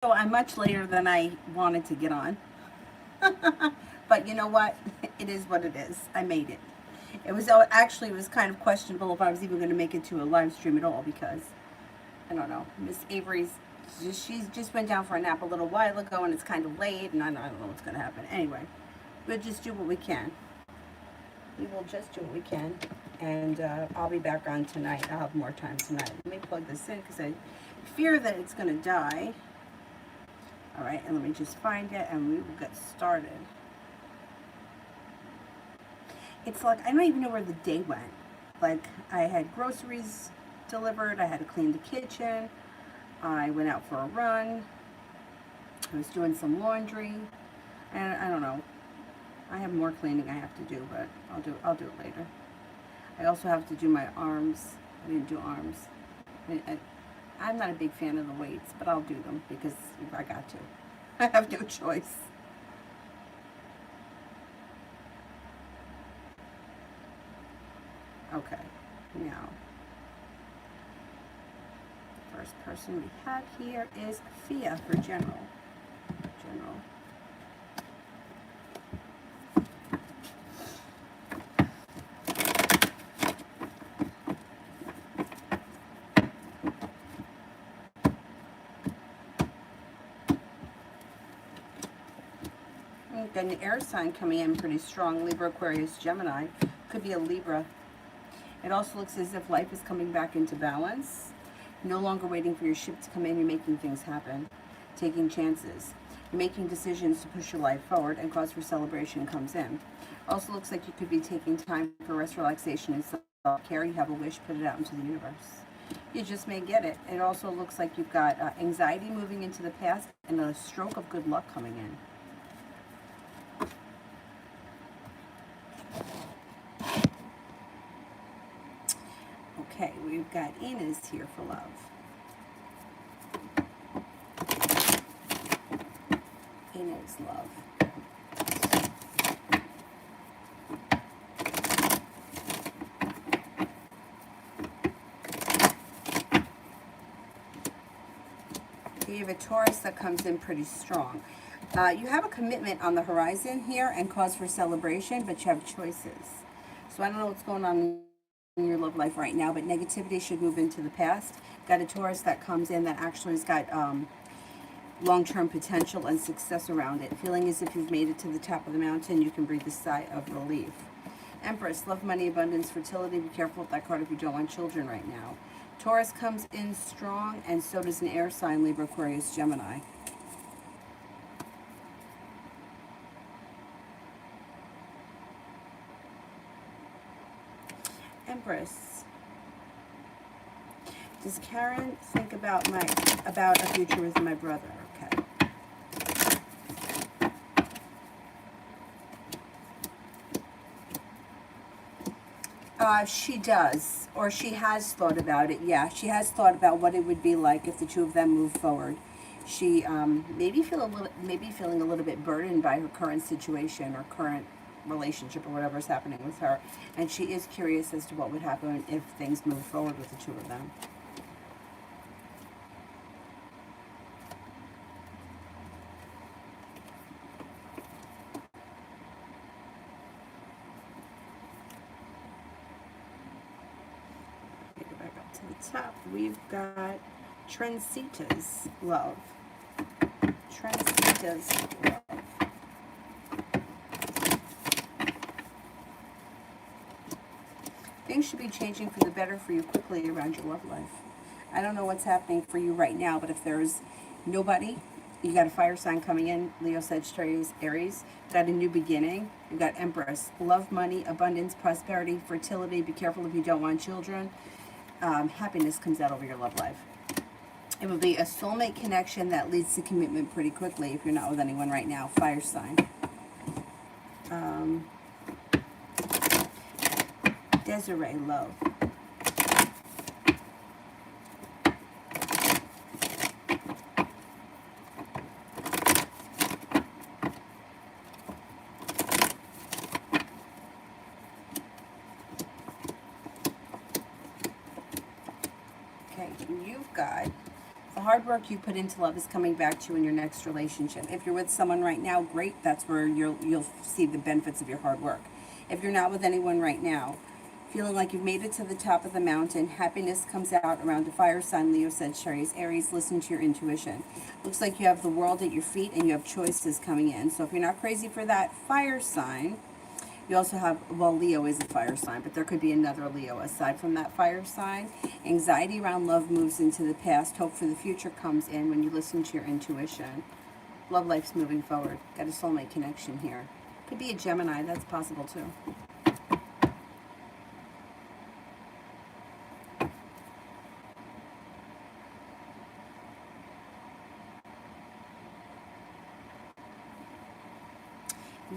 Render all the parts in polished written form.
So I'm much later than I wanted to get on. But you know what? It is what it is. I made it. It was actually it was kind of questionable if I was even going to make it to a live stream at all because I don't know. Miss Avery's she's just went down for a nap a little while ago and it's kind of late and I don't know what's going to happen. Anyway, we'll just do what we can. We will just do what we can, and I'll be back on tonight. I'll have more time tonight. Let me plug this in because I fear that it's going to die. All right, and let me just find it and we will get started. It's like I don't even know where the day went. Like I had groceries delivered, I had to clean the kitchen, I went out for a run, I was doing some laundry, and I don't know. I have more cleaning I have to do, but I'll do it later. I also have to do my arms. I didn't do arms. I'm not a big fan of the weights, but I'll do them because I got to. I have no choice. Okay, now, the first person we have here is Fia for general. General. Got an air sign coming in pretty strong. Libra, Aquarius, Gemini. Could be a Libra. It also looks as if life is coming back into balance. No longer waiting for your ship to come in. You're making things happen. Taking chances. You're making decisions to push your life forward, and cause for celebration comes in. Also looks like you could be taking time for rest, relaxation, and self-care. You have a wish, put it out into the universe. You just may get it. It also looks like you've got anxiety moving into the past and a stroke of good luck coming in. Okay, we've got Inez here for love. Inez love. You have a Taurus that comes in pretty strong. You have a commitment on the horizon here and cause for celebration, but you have choices. So I don't know what's going on in your love life right now, but negativity should move into the past. Got a Taurus that comes in that actually has got long-term potential and success around it. Feeling as if you've made it to the top of the mountain, you can breathe a sigh of relief. Empress, love, money, abundance, fertility. Be careful with that card if you don't want children right now. Taurus comes in strong, and so does an air sign, Libra, Aquarius, Gemini. Empress, does Karen think about a future with my brother? Okay. She does, or she has thought about it. Yeah, she has thought about what it would be like if the two of them moved forward. She maybe feeling a little bit burdened by her current situation or current relationship or whatever's happening with her, and she is curious as to what would happen if things move forward with the two of them. Go back up to the top. We've got Trencita's love. Trencita's love. Things should be changing for the better for you quickly around your love life. I don't know what's happening for you right now, but if there's nobody, you got a fire sign coming in, Leo, Sagittarius, Aries, got a new beginning. You got Empress, love, money, abundance, prosperity, fertility. Be careful if you don't want children. Happiness comes out over your love life. It will be a soulmate connection that leads to commitment pretty quickly if you're not with anyone right now. Fire sign. Desiree, love. Okay, you've got the hard work you put into love is coming back to you in your next relationship. If you're with someone right now, great. That's where you'll see the benefits of your hard work. If you're not with anyone right now, feeling like you've made it to the top of the mountain, happiness comes out around a fire sign, Leo, Sagittarius, Aries. Listen to your intuition. Looks like you have the world at your feet and you have choices coming in. So if you're not crazy for that fire sign, you also have, well, Leo is a fire sign, but there could be another Leo aside from that fire sign. Anxiety around love moves into the past. Hope for the future comes in when you listen to your intuition. Love life's moving forward. Got a soulmate connection here. Could be a Gemini. That's possible too.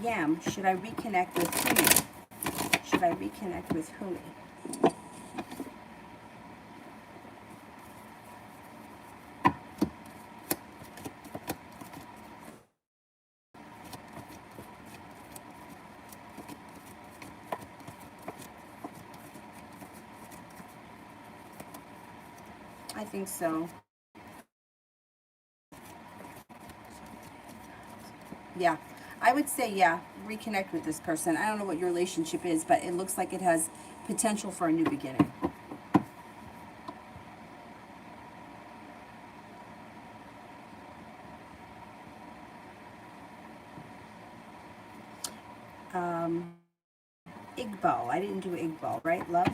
Yam, should I reconnect with Huni? Should I reconnect with Huni? I think so. Yeah. I would say, yeah, reconnect with this person. I don't know what your relationship is, but it looks like it has potential for a new beginning. Iqbal. I didn't do Iqbal, right, love?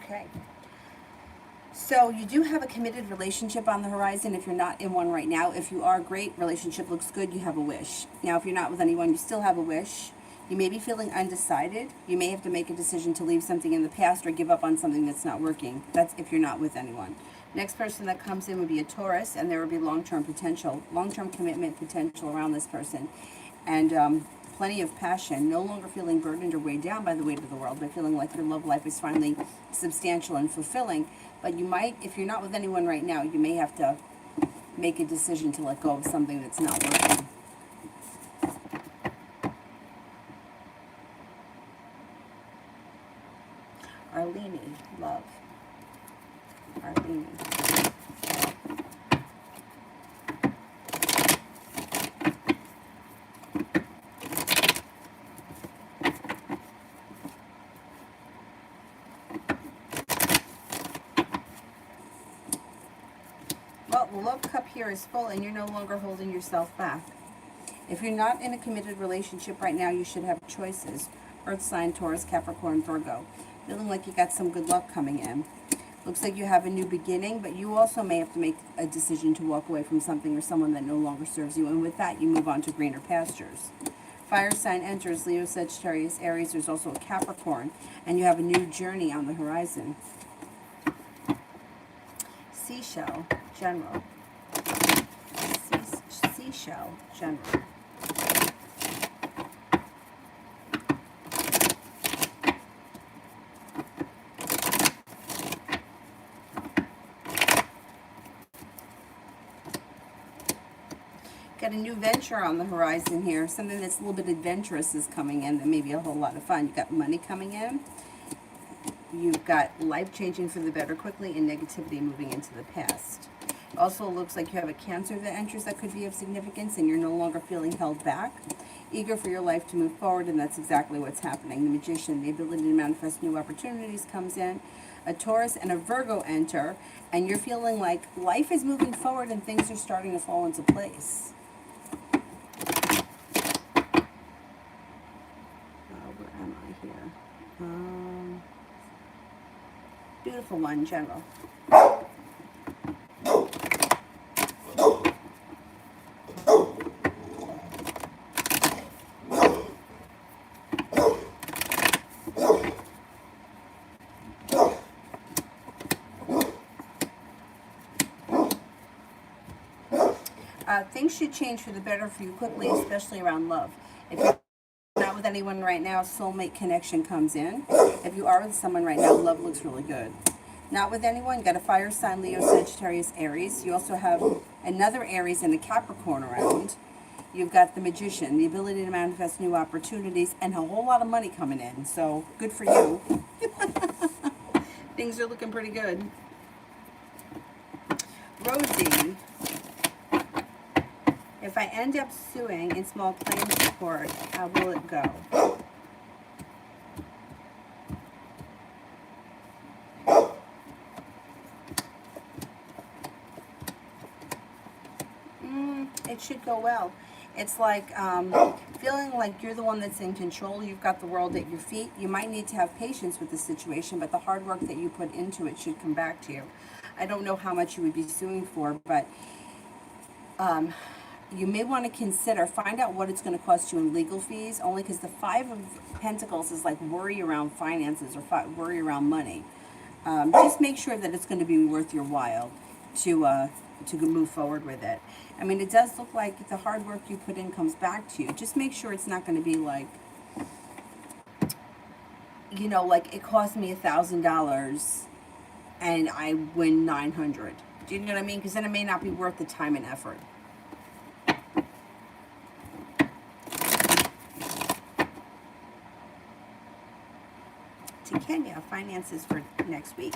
Okay. So you do have a committed relationship on the horizon if you're not in one right now. If you are, great, relationship looks good, you have a wish. Now, if you're not with anyone, you still have a wish. You may be feeling undecided. You may have to make a decision to leave something in the past or give up on something that's not working. That's if you're not with anyone. Next person that comes in would be a Taurus, and there would be long-term potential, long-term commitment potential around this person. And plenty of passion, no longer feeling burdened or weighed down by the weight of the world, but feeling like your love life is finally substantial and fulfilling. But you might, if you're not with anyone right now, you may have to make a decision to let go of something that's not working. Arlene, love. Arlene. Well, the love cup here is full and you're no longer holding yourself back. If you're not in a committed relationship right now, you should have choices. Earth sign, Taurus, Capricorn, Virgo. Feeling like you got some good luck coming in. Looks like you have a new beginning, but you also may have to make a decision to walk away from something or someone that no longer serves you. And with that, you move on to greener pastures. Fire sign enters, Leo, Sagittarius, Aries. There's also a Capricorn. And you have a new journey on the horizon. Seashell, General. Seashell, General. Got a new venture on the horizon here. Something that's a little bit adventurous is coming in that may be a whole lot of fun. You've got money coming in. You've got life changing for the better quickly and negativity moving into the past. Also looks like you have a Cancer that enters that could be of significance and you're no longer feeling held back. Eager for your life to move forward, and that's exactly what's happening. The Magician, the ability to manifest new opportunities comes in. A Taurus and a Virgo enter, and you're feeling like life is moving forward and things are starting to fall into place. Where am I here? Beautiful one, General. Things should change for the better for you quickly, especially around love. If you're not with anyone right now, soulmate connection comes in. If you are with someone right now, love looks really good. Not with anyone. You got a fire sign, Leo, Sagittarius, Aries. You also have another Aries and a Capricorn around. You've got the Magician, the ability to manifest new opportunities, and a whole lot of money coming in. So good for you. Things are looking pretty good. Rosie, if I end up suing in small claims court, how will it go? It should go well. It's like feeling like you're the one that's in control. You've got the world at your feet. You might need to have patience with the situation, but the hard work that you put into it should come back to you. I don't know how much you would be suing for, but you may want to consider, find out what it's going to cost you in legal fees, only because the Five of Pentacles is like worry around finances or worry around money. Just make sure that it's going to be worth your while to move forward with it. I mean, it does look like the hard work you put in comes back to you. Just make sure it's not going to be like, you know, like it cost me $1,000 and I win 900. Do you know what I mean? Because then it may not be worth the time and effort. To Kenya, finances for next week.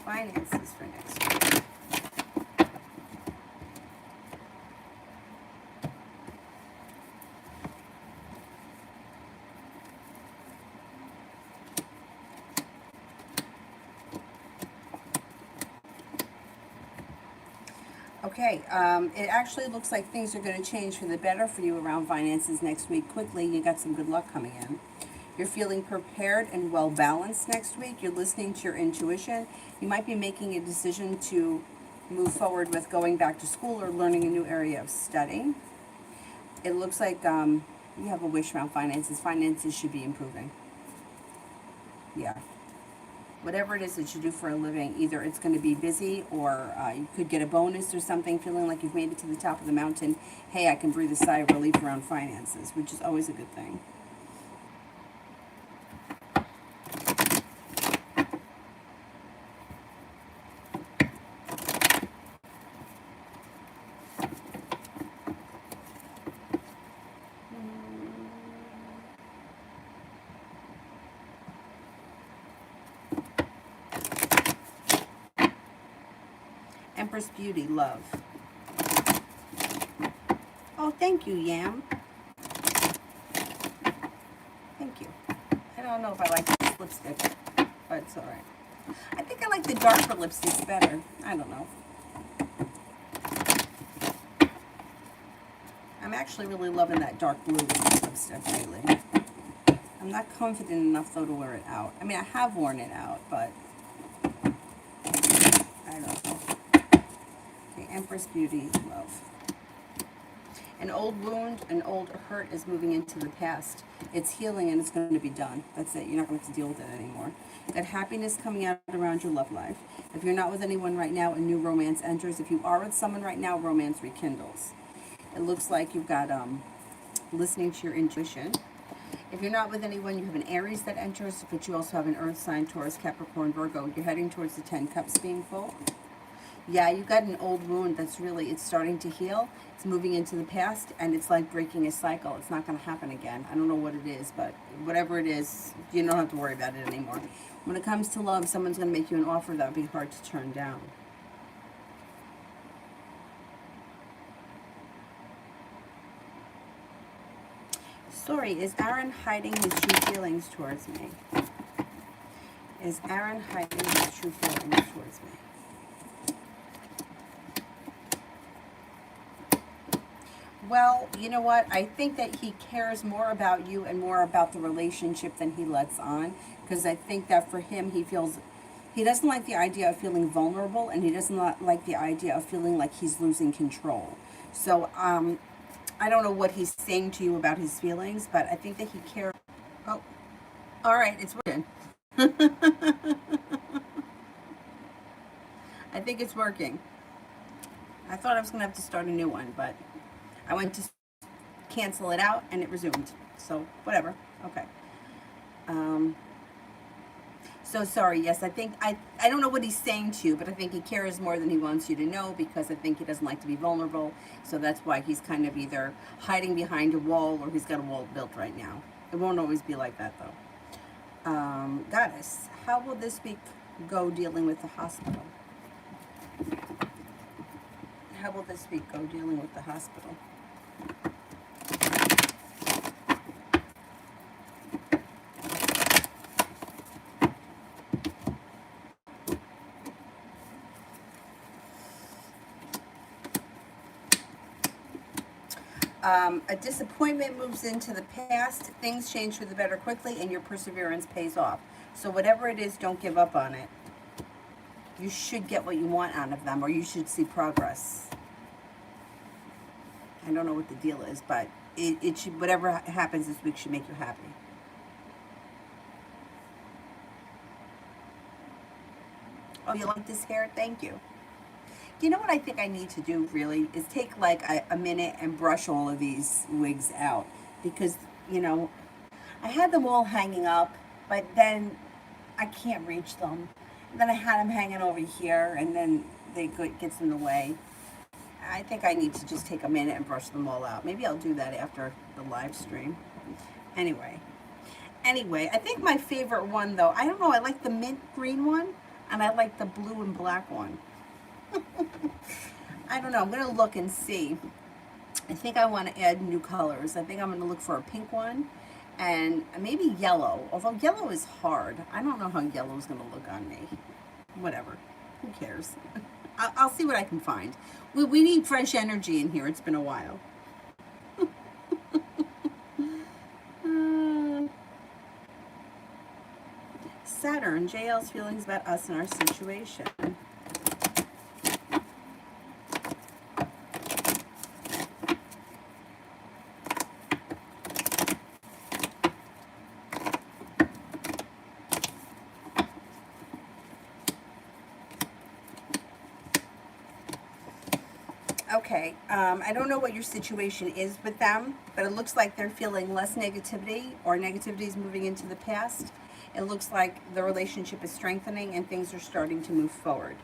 Finances for next week. Okay, it actually looks like things are going to change for the better for you around finances next week. Quickly, you got some good luck coming in. You're feeling prepared and well balanced next week. You're listening to your intuition. You might be making a decision to move forward with going back to school or learning a new area of studying. It looks like you have a wish around finances. Finances should be improving. Yeah. Whatever it is that you do for a living, either it's going to be busy or you could get a bonus or something, feeling like you've made it to the top of the mountain. Hey, I can breathe a sigh of relief around finances, which is always a good thing. Empress Beauty, love. Oh, thank you, Yam. Thank you. I don't know if I like this lipstick, but it's all right. I think I like the darker lipsticks better. I don't know. I'm actually really loving that dark blue lipstick lately. I'm not confident enough, though, to wear it out. I mean, I have worn it out, but I don't know. Okay, Empress Beauty, love. An old wound, an old hurt is moving into the past. It's healing and it's going to be done. That's it. You're not going to have to deal with it anymore. Got happiness coming out around your love life. If you're not with anyone right now, a new romance enters. If you are with someone right now, romance rekindles. It looks like you've got listening to your intuition. If you're not with anyone, you have an Aries that enters, but you also have an Earth sign, Taurus, Capricorn, Virgo. You're heading towards the 10 Cups being full. Yeah, you got an old wound that's really, it's starting to heal. It's moving into the past, and it's like breaking a cycle. It's not going to happen again. I don't know what it is, but whatever it is, you don't have to worry about it anymore. When it comes to love, someone's going to make you an offer that would be hard to turn down. Sorry, is Aaron hiding his true feelings towards me? Is Aaron hiding his true feelings towards me? Well, you know what? I think that he cares more about you and more about the relationship than he lets on. Because I think that for him, he doesn't like the idea of feeling vulnerable, and he doesn't like the idea of feeling like he's losing control. So, I don't know what he's saying to you about his feelings, but I think that he cares. Oh, all right, it's working. I think it's working. I thought I was going to have to start a new one, but I went to cancel it out and it resumed. So, whatever. Okay. so sorry. Yes, I don't know what he's saying to you, but I think he cares more than he wants you to know, because I think he doesn't like to be vulnerable. So that's why he's kind of either hiding behind a wall or he's got a wall built right now. It won't always be like that though. Goddess, how will this week go dealing with the hospital? How will this week go dealing with the hospital? A disappointment moves into the past. Things change for the better quickly, and your perseverance pays off. So whatever it is, don't give up on it. You should get what you want out of them, or you should see progress. I don't know what the deal is, but it should, whatever happens this week should make you happy. Oh, you like this hair? Thank you. You know what I think I need to do really is take like a minute and brush all of these wigs out, because, you know, I had them all hanging up, but then I can't reach them. And then I had them hanging over here, and then they gets in the way. I think I need to just take a minute and brush them all out. Maybe I'll do that after the live stream. Anyway, I think my favorite one though, I don't know, I like the mint green one, and I like the blue and black one. I don't know. I'm going to look and see. I think I want to add new colors. I think I'm going to look for a pink one and maybe yellow. Although yellow is hard. I don't know how yellow is going to look on me. Whatever. Who cares? I'll see what I can find. We need fresh energy in here. It's been a while. Saturn, JL's feelings about us and our situation. Okay, I don't know what your situation is with them, but it looks like they're feeling less negativity, or negativity is moving into the past. It looks like the relationship is strengthening and things are starting to move forward.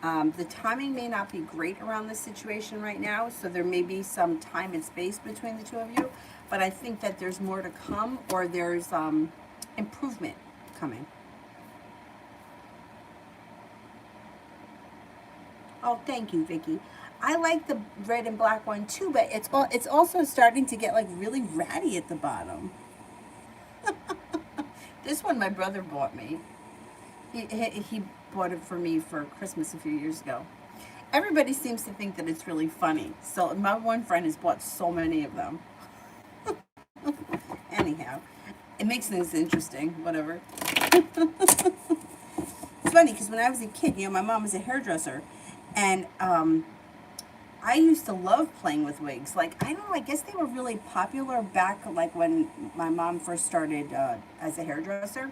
The timing may not be great around this situation right now, so there may be some time and space between the two of you, but I think that there's more to come, or there's improvement coming. Oh, thank you, Vicky. I like the red and black one too, but it's also starting to get like really ratty at the bottom. This one my brother bought me. He bought it for me for Christmas a few years ago. Everybody seems to think that it's really funny. So my one friend has bought so many of them. Anyhow, it makes things interesting, whatever. It's funny because when I was a kid, you know, my mom was a hairdresser, and I used to love playing with wigs. Like, I don't know, I guess they were really popular back, like, when my mom first started as a hairdresser.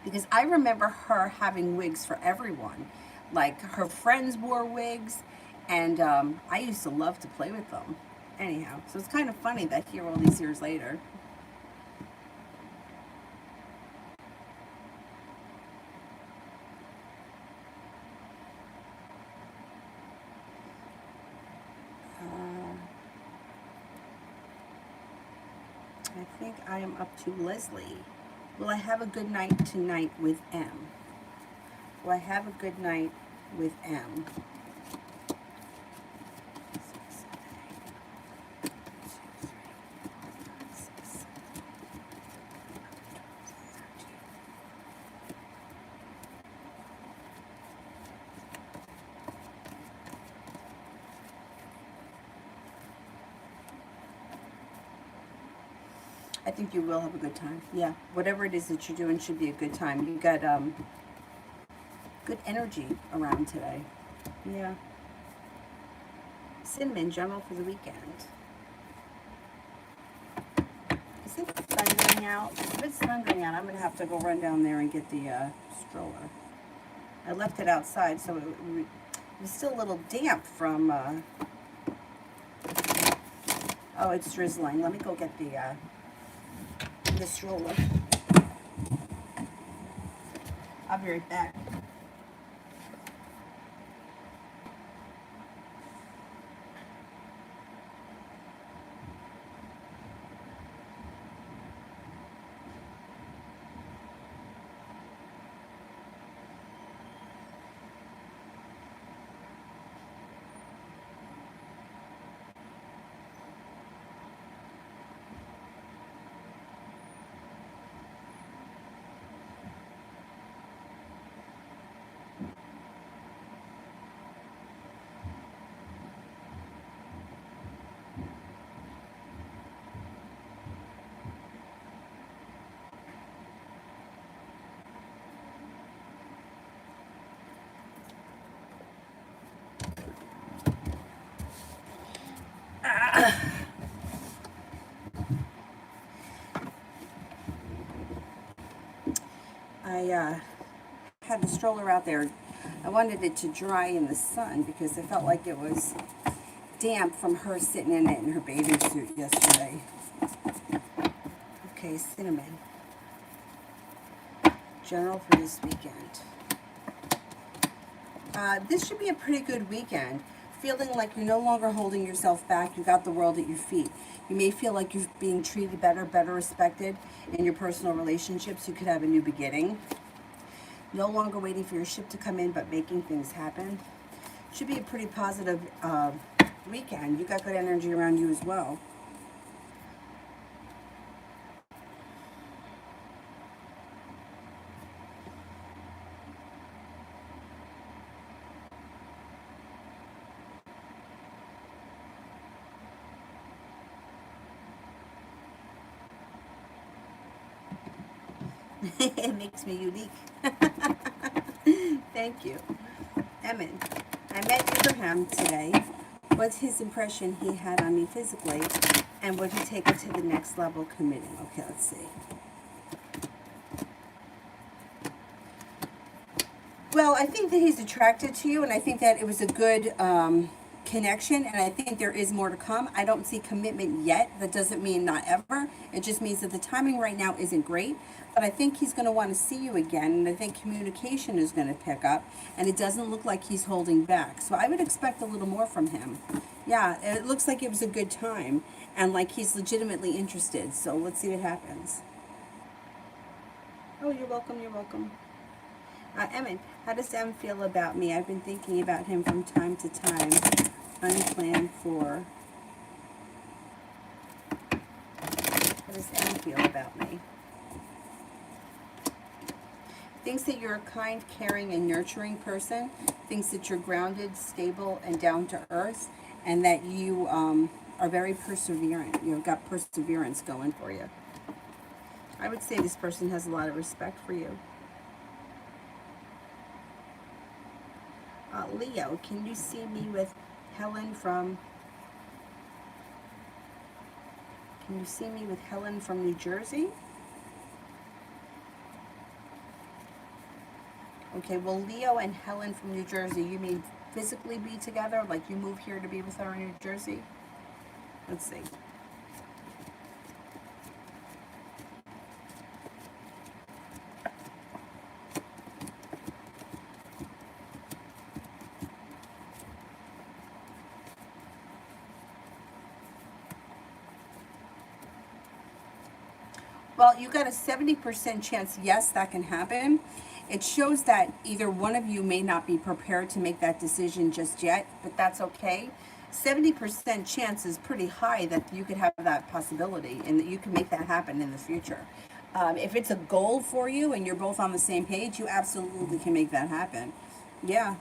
Because I remember her having wigs for everyone. Like, her friends wore wigs, and I used to love to play with them. Anyhow, so it's kind of funny that here all these years later. I think I am up to Leslie. Will I have a good night tonight with M? Will I have a good night with M? I think you will have a good time. Yeah, whatever it is that you're doing should be a good time. You got good energy around today. Yeah. Cinnamon general for the weekend. Is it thundering out? If it's thundering out, I'm going to have to go run down there and get the stroller. I left it outside, so it was still a little damp from... oh, it's drizzling. Let me go get the stroller. I'll be right back. I had the stroller out there. I wanted it to dry in the sun because I felt like it was damp from her sitting in it in her bathing suit yesterday. Okay, cinnamon. General for this weekend. This should be a pretty good weekend. Feeling like you're no longer holding yourself back. You got the world at your feet. You may feel like you're being treated better respected in your personal relationships. You could have a new beginning. No longer waiting for your ship to come in, but making things happen. Should be a pretty positive weekend. You got good energy around you as well. It makes me unique. Thank you. Emin, I met Abraham today. What's his impression he had on me physically, and would he take it to the next level committing? Okay, let's see. Well, I think that he's attracted to you, and I think that it was a good connection, and I think there is more to come. I don't see commitment yet. That doesn't mean not ever. It just means that the timing right now isn't great, but I think he's going to want to see you again, and I think communication is going to pick up, and it doesn't look like he's holding back. So I would expect a little more from him. Yeah, it looks like it was a good time, and like he's legitimately interested. So let's see what happens. Oh, you're welcome. You're welcome. Emmett, how does Em feel about me? I've been thinking about him from time to time. Unplanned for. How does Em feel about me? Thinks that you're a kind, caring, and nurturing person. Thinks that you're grounded, stable, and down to earth. And that you are very perseverant. You've got perseverance going for you. I would say this person has a lot of respect for you. Leo, can you see me with Helen from... Can you see me with Helen from New Jersey? Okay, well, Leo and Helen from New Jersey, you mean physically be together? Like you move here to be with her in New Jersey? Let's see. Well, you got a 70% chance, yes, that can happen. It shows that either one of you may not be prepared to make that decision just yet, but that's okay. 70% chance is pretty high that you could have that possibility and that you can make that happen in the future. If it's a goal for you and you're both on the same page, you absolutely can make that happen. Yeah.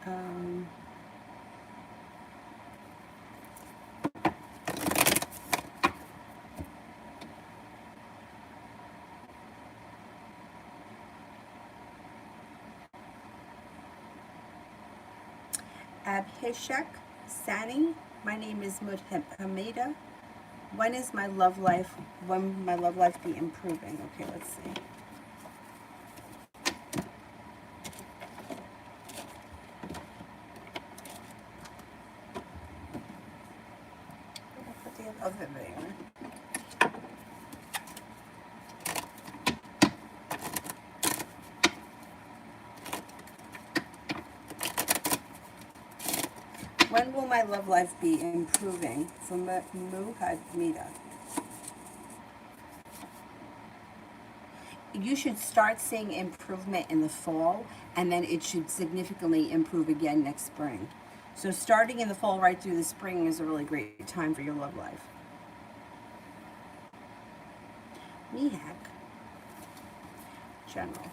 Um, Abhishek Sani. My name is Hamida. When is my love life, when will my love life be improving? Okay, let's see. Put the other there. When will my love life be improving? From Muhadmida. You should start seeing improvement in the fall, and then it should significantly improve again next spring. So starting in the fall right through the spring is a really great time for your love life. Mihak. General.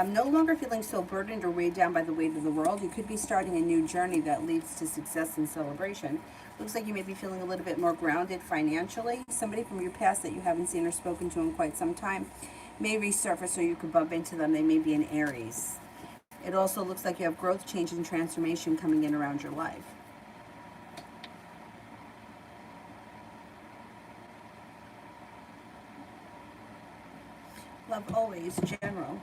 No longer feeling so burdened or weighed down by the weight of the world. You could be starting a new journey that leads to success and celebration. Looks like you may be feeling a little bit more grounded financially. Somebody from your past that you haven't seen or spoken to in quite some time may resurface, so you could bump into them. They may be an Aries. It also looks like you have growth, change, and transformation coming in around your life. Love always, General.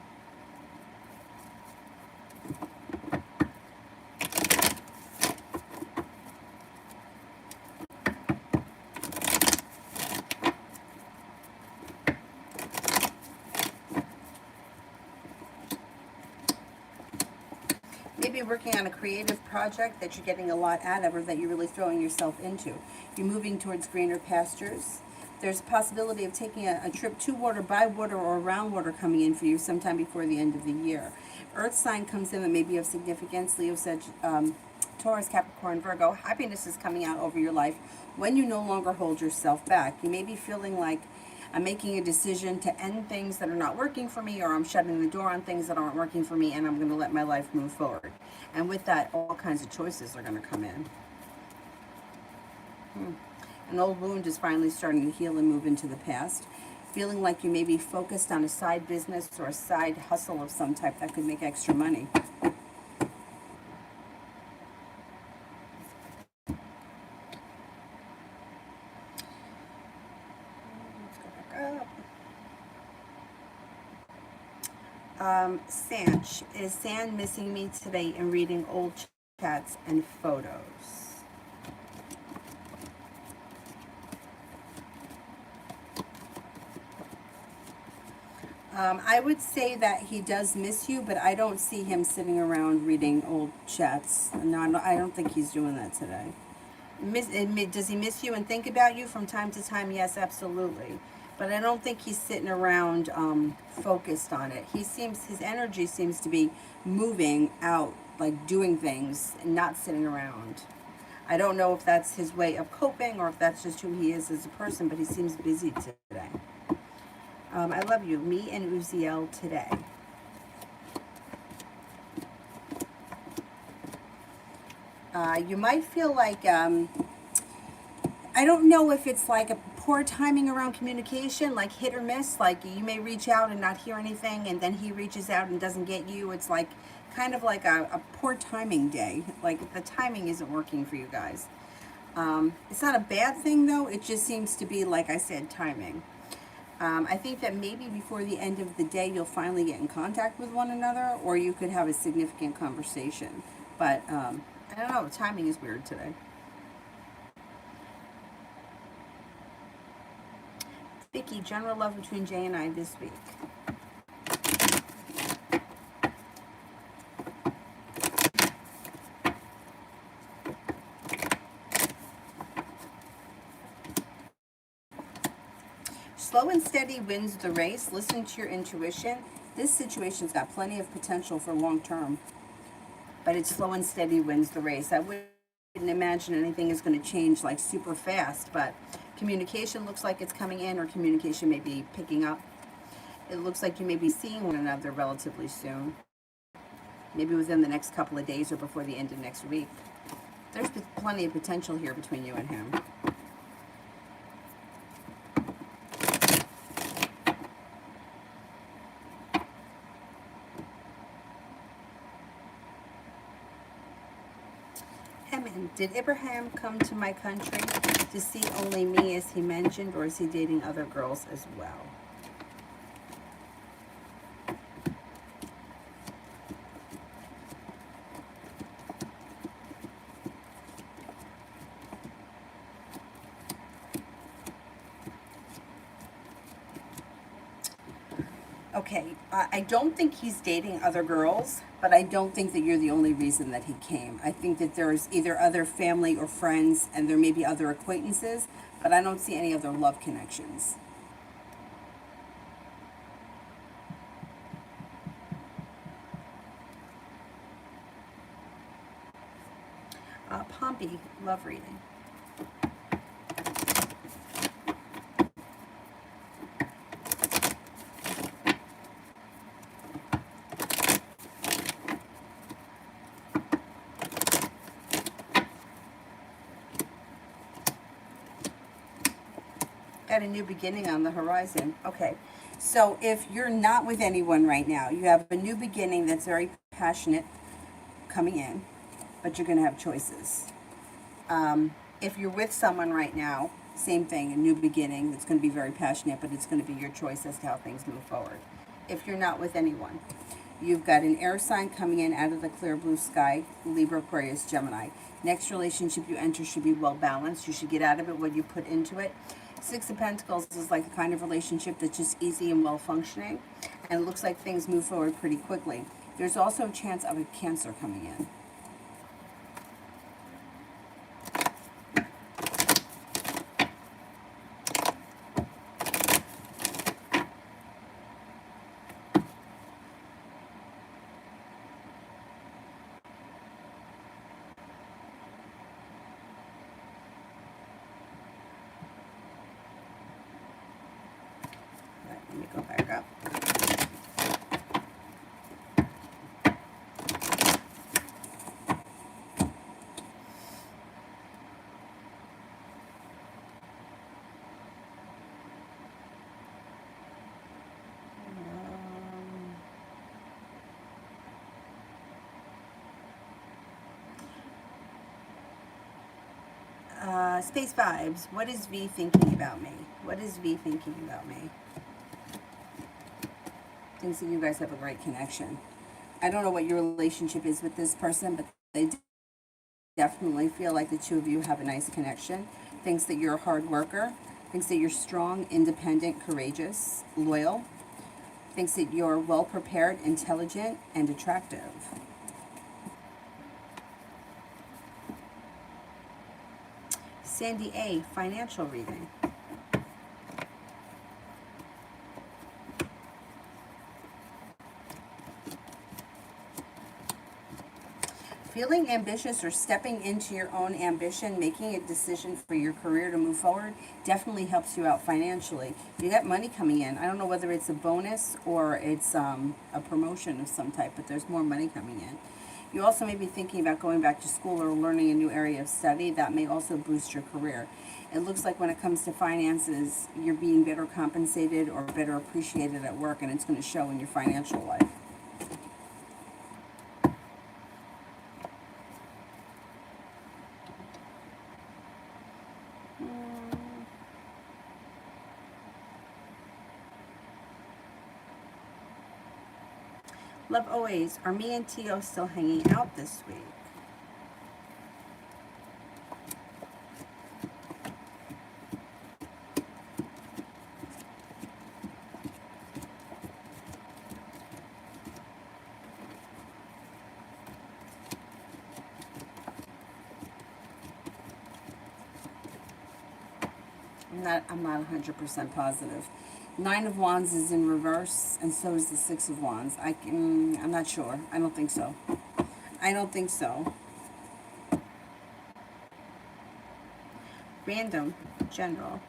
Maybe working on a creative project that you're getting a lot out of, or that you're really throwing yourself into. You're moving towards greener pastures. There's a possibility of taking a trip to water, by water, or around water coming in for you sometime before the end of the year. Earth sign comes in that may be of significance. Leo, Taurus, Capricorn, Virgo. Happiness is coming out over your life when you no longer hold yourself back. You may be feeling like, I'm making a decision to end things that are not working for me, or I'm shutting the door on things that aren't working for me, and I'm going to let my life move forward. And with that, all kinds of choices are going to come in. An old wound is finally starting to heal and move into the past. Feeling like you may be focused on a side business or a side hustle of some type that could make extra money. Sanch, is San missing me today in reading old chats and photos? I would say that he does miss you, but I don't see him sitting around reading old chats. No, I don't think he's doing that today. Does he miss you and think about you from time to time? Yes, absolutely. But I don't think he's sitting around focused on it. His energy seems to be moving out, like doing things, and not sitting around. I don't know if that's his way of coping or if that's just who he is as a person, but he seems busy today. I love you. Me and Uziel today. You might feel like, I don't know if it's like a poor timing around communication, like hit or miss. Like you may reach out and not hear anything, and then he reaches out and doesn't get you. It's like kind of like a poor timing day. Like the timing isn't working for you guys. It's not a bad thing though. It just seems to be, like I said, timing. I think that maybe before the end of the day, you'll finally get in contact with one another, or you could have a significant conversation. But I don't know. Timing is weird today. Vicky, general love between Jay and I this week. Slow and steady wins the race. Listen to your intuition. This situation's got plenty of potential for long term, but it's slow and steady wins the race. I wouldn't imagine anything is going to change like super fast, but communication looks like it's coming in, or communication may be picking up. It looks like you may be seeing one another relatively soon, maybe within the next couple of days or before the end of next week. There's plenty of potential here between you and him. Hemen, did Abraham come to my country to see only me as he mentioned, or is he dating other girls as well? Okay, I don't think he's dating other girls, but I don't think that you're the only reason that he came. I think that there's either other family or friends, and there may be other acquaintances, but I don't see any other love connections. Pompey, love reading. Got a new beginning on the horizon. Okay, so if you're not with anyone right now, you have a new beginning that's very passionate coming in, but you're going to have choices. If you're with someone right now, same thing, a new beginning that's going to be very passionate, but it's going to be your choice as to how things move forward. If you're not with anyone, you've got an air sign coming in out of the clear blue sky, Libra, Aquarius, Gemini. Next relationship you enter should be well balanced. You should get out of it what you put into it. Six of Pentacles is like a kind of relationship that's just easy and well functioning, and it looks like things move forward pretty quickly. There's also a chance of a Cancer coming in. Let me go back up. Space Vibes, what is V thinking about me? What is V thinking about me? Thinks that you guys have a great connection. I don't know what your relationship is with this person, but they definitely feel like the two of you have a nice connection. Thinks that you're a hard worker. Thinks that you're strong, independent, courageous, loyal. Thinks that you're well prepared, intelligent, and attractive. Sandy A, financial reading. Feeling ambitious or stepping into your own ambition, making a decision for your career to move forward, definitely helps you out financially. You got money coming in. I don't know whether it's a bonus or it's a promotion of some type, but there's more money coming in. You also may be thinking about going back to school or learning a new area of study. That may also boost your career. It looks like when it comes to finances, you're being better compensated or better appreciated at work, and it's going to show in your financial life. Love always. Are me and Tio still hanging out this week? I'm not 100% positive. Nine of Wands is in reverse, and so is the Six of Wands. I'm not sure. I don't think so. I don't think so. Random, general.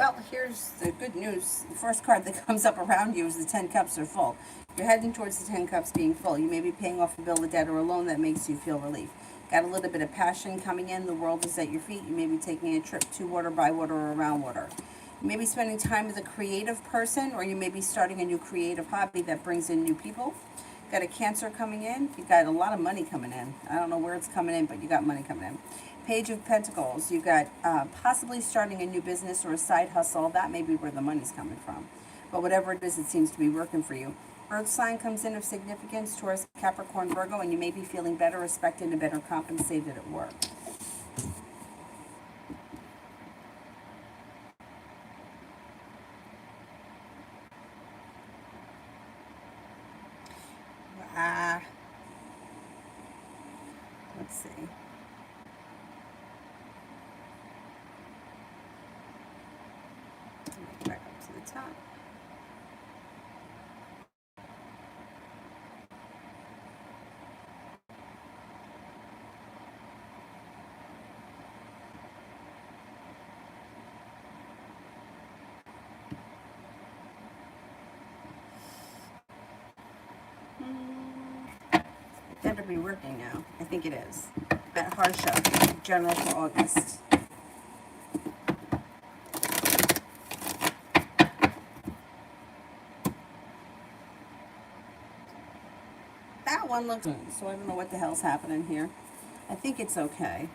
Well, here's the good news. The first card that comes up around you is the 10 cups are full. You're heading towards the 10 cups being full. You may be paying off a bill, a debt, or a loan that makes you feel relief. Got a little bit of passion coming in. The world is at your feet. You may be taking a trip to water, by water, or around water. You may be spending time with a creative person, or you may be starting a new creative hobby that brings in new people. Got a Cancer coming in. You got a lot of money coming in. I don't know where it's coming in, but you got money coming in. Page of Pentacles. You got possibly starting a new business or a side hustle. That may be where the money's coming from. But whatever it is, it seems to be working for you. Earth sign comes in of significance, Taurus, Capricorn, Virgo, and you may be feeling better respected and better compensated at work. Let's see. Back up to the top. Better be working now. I think it is. At Harsha, General for August. That one looks good, so I don't know what the hell's happening here. I think it's okay.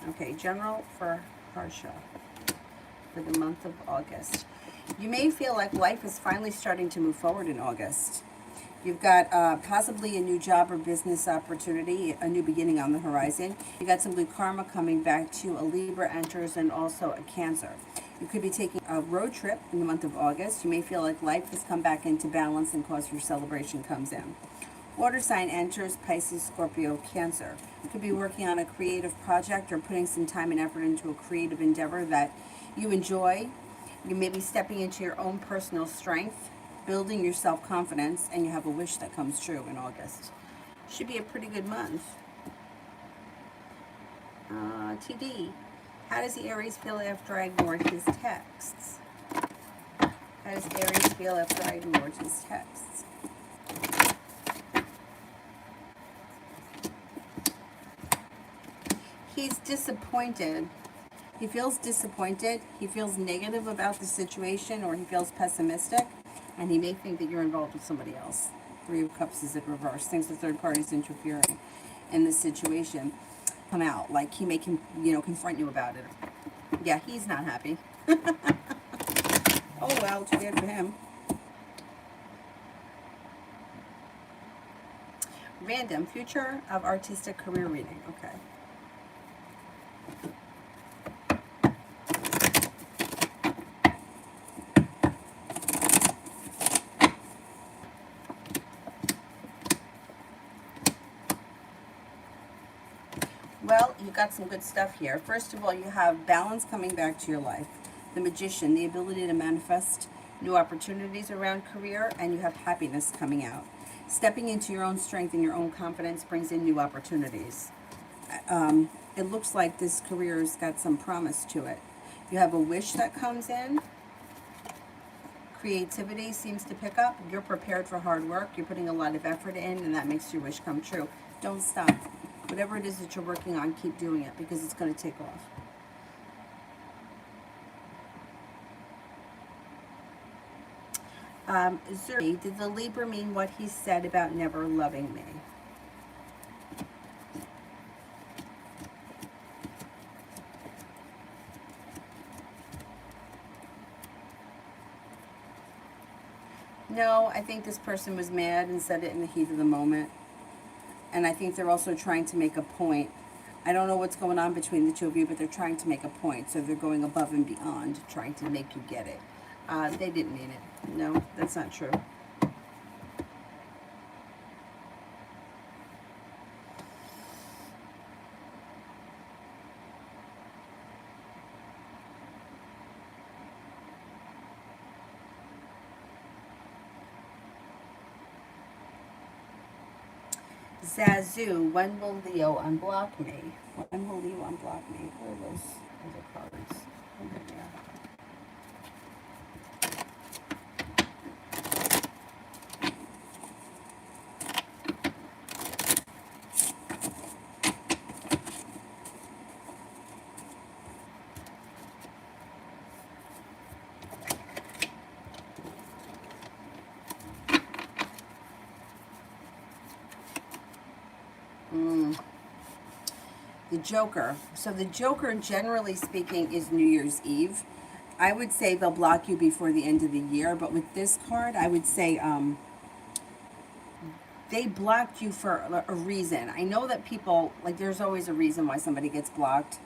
Okay, General for Harsha for the month of August. You may feel like life is finally starting to move forward in August. You've got possibly a new job or business opportunity, a new beginning on the horizon. You got some good karma coming back to you. A Libra enters and also a Cancer. You could be taking a road trip in the month of August. You may feel like life has come back into balance and cause for celebration comes in. Water sign enters, Pisces, Scorpio, Cancer. You could be working on a creative project or putting some time and effort into a creative endeavor that you enjoy. You may be stepping into your own personal strength, building your self-confidence, and you have a wish that comes true in August. Should be a pretty good month. TD, how does the Aries feel after I ignored his texts? How does Aries feel after I ignored his texts? He's disappointed. He feels disappointed. He feels negative about the situation, or he feels pessimistic. And he may think that you're involved with somebody else. Three of Cups is in reverse. Thinks the third party is interfering in this situation. Come out. Like, he may, confront you about it. Yeah, he's not happy. Oh, well, too bad for him. Random. Future of artistic career reading. Okay. Well, you got some good stuff here. First of all, you have balance coming back to your life. The Magician, the ability to manifest new opportunities around career, and you have happiness coming out. Stepping into your own strength and your own confidence brings in new opportunities. It looks like this career's got some promise to it. You have a wish that comes in. Creativity seems to pick up. You're prepared for hard work. You're putting a lot of effort in, and that makes your wish come true. Don't stop. Whatever it is that you're working on, keep doing it, because it's going to take off. Zuri, did the Libra mean what he said about never loving me? No, I think this person was mad and said it in the heat of the moment. And I think they're also trying to make a point. I don't know what's going on between the two of you, but they're trying to make a point. So they're going above and beyond, trying to make you get it. They didn't mean it. No, that's not true. Zazu, when will Leo unblock me? When will you unblock me? Where are those other cards? Oh, there they are. The Joker. So the Joker, generally speaking, is New Year's Eve. I would say they'll block you before the end of the year, but with this card, I would say they blocked you for a reason. I know that people, like, there's always a reason why somebody gets blocked,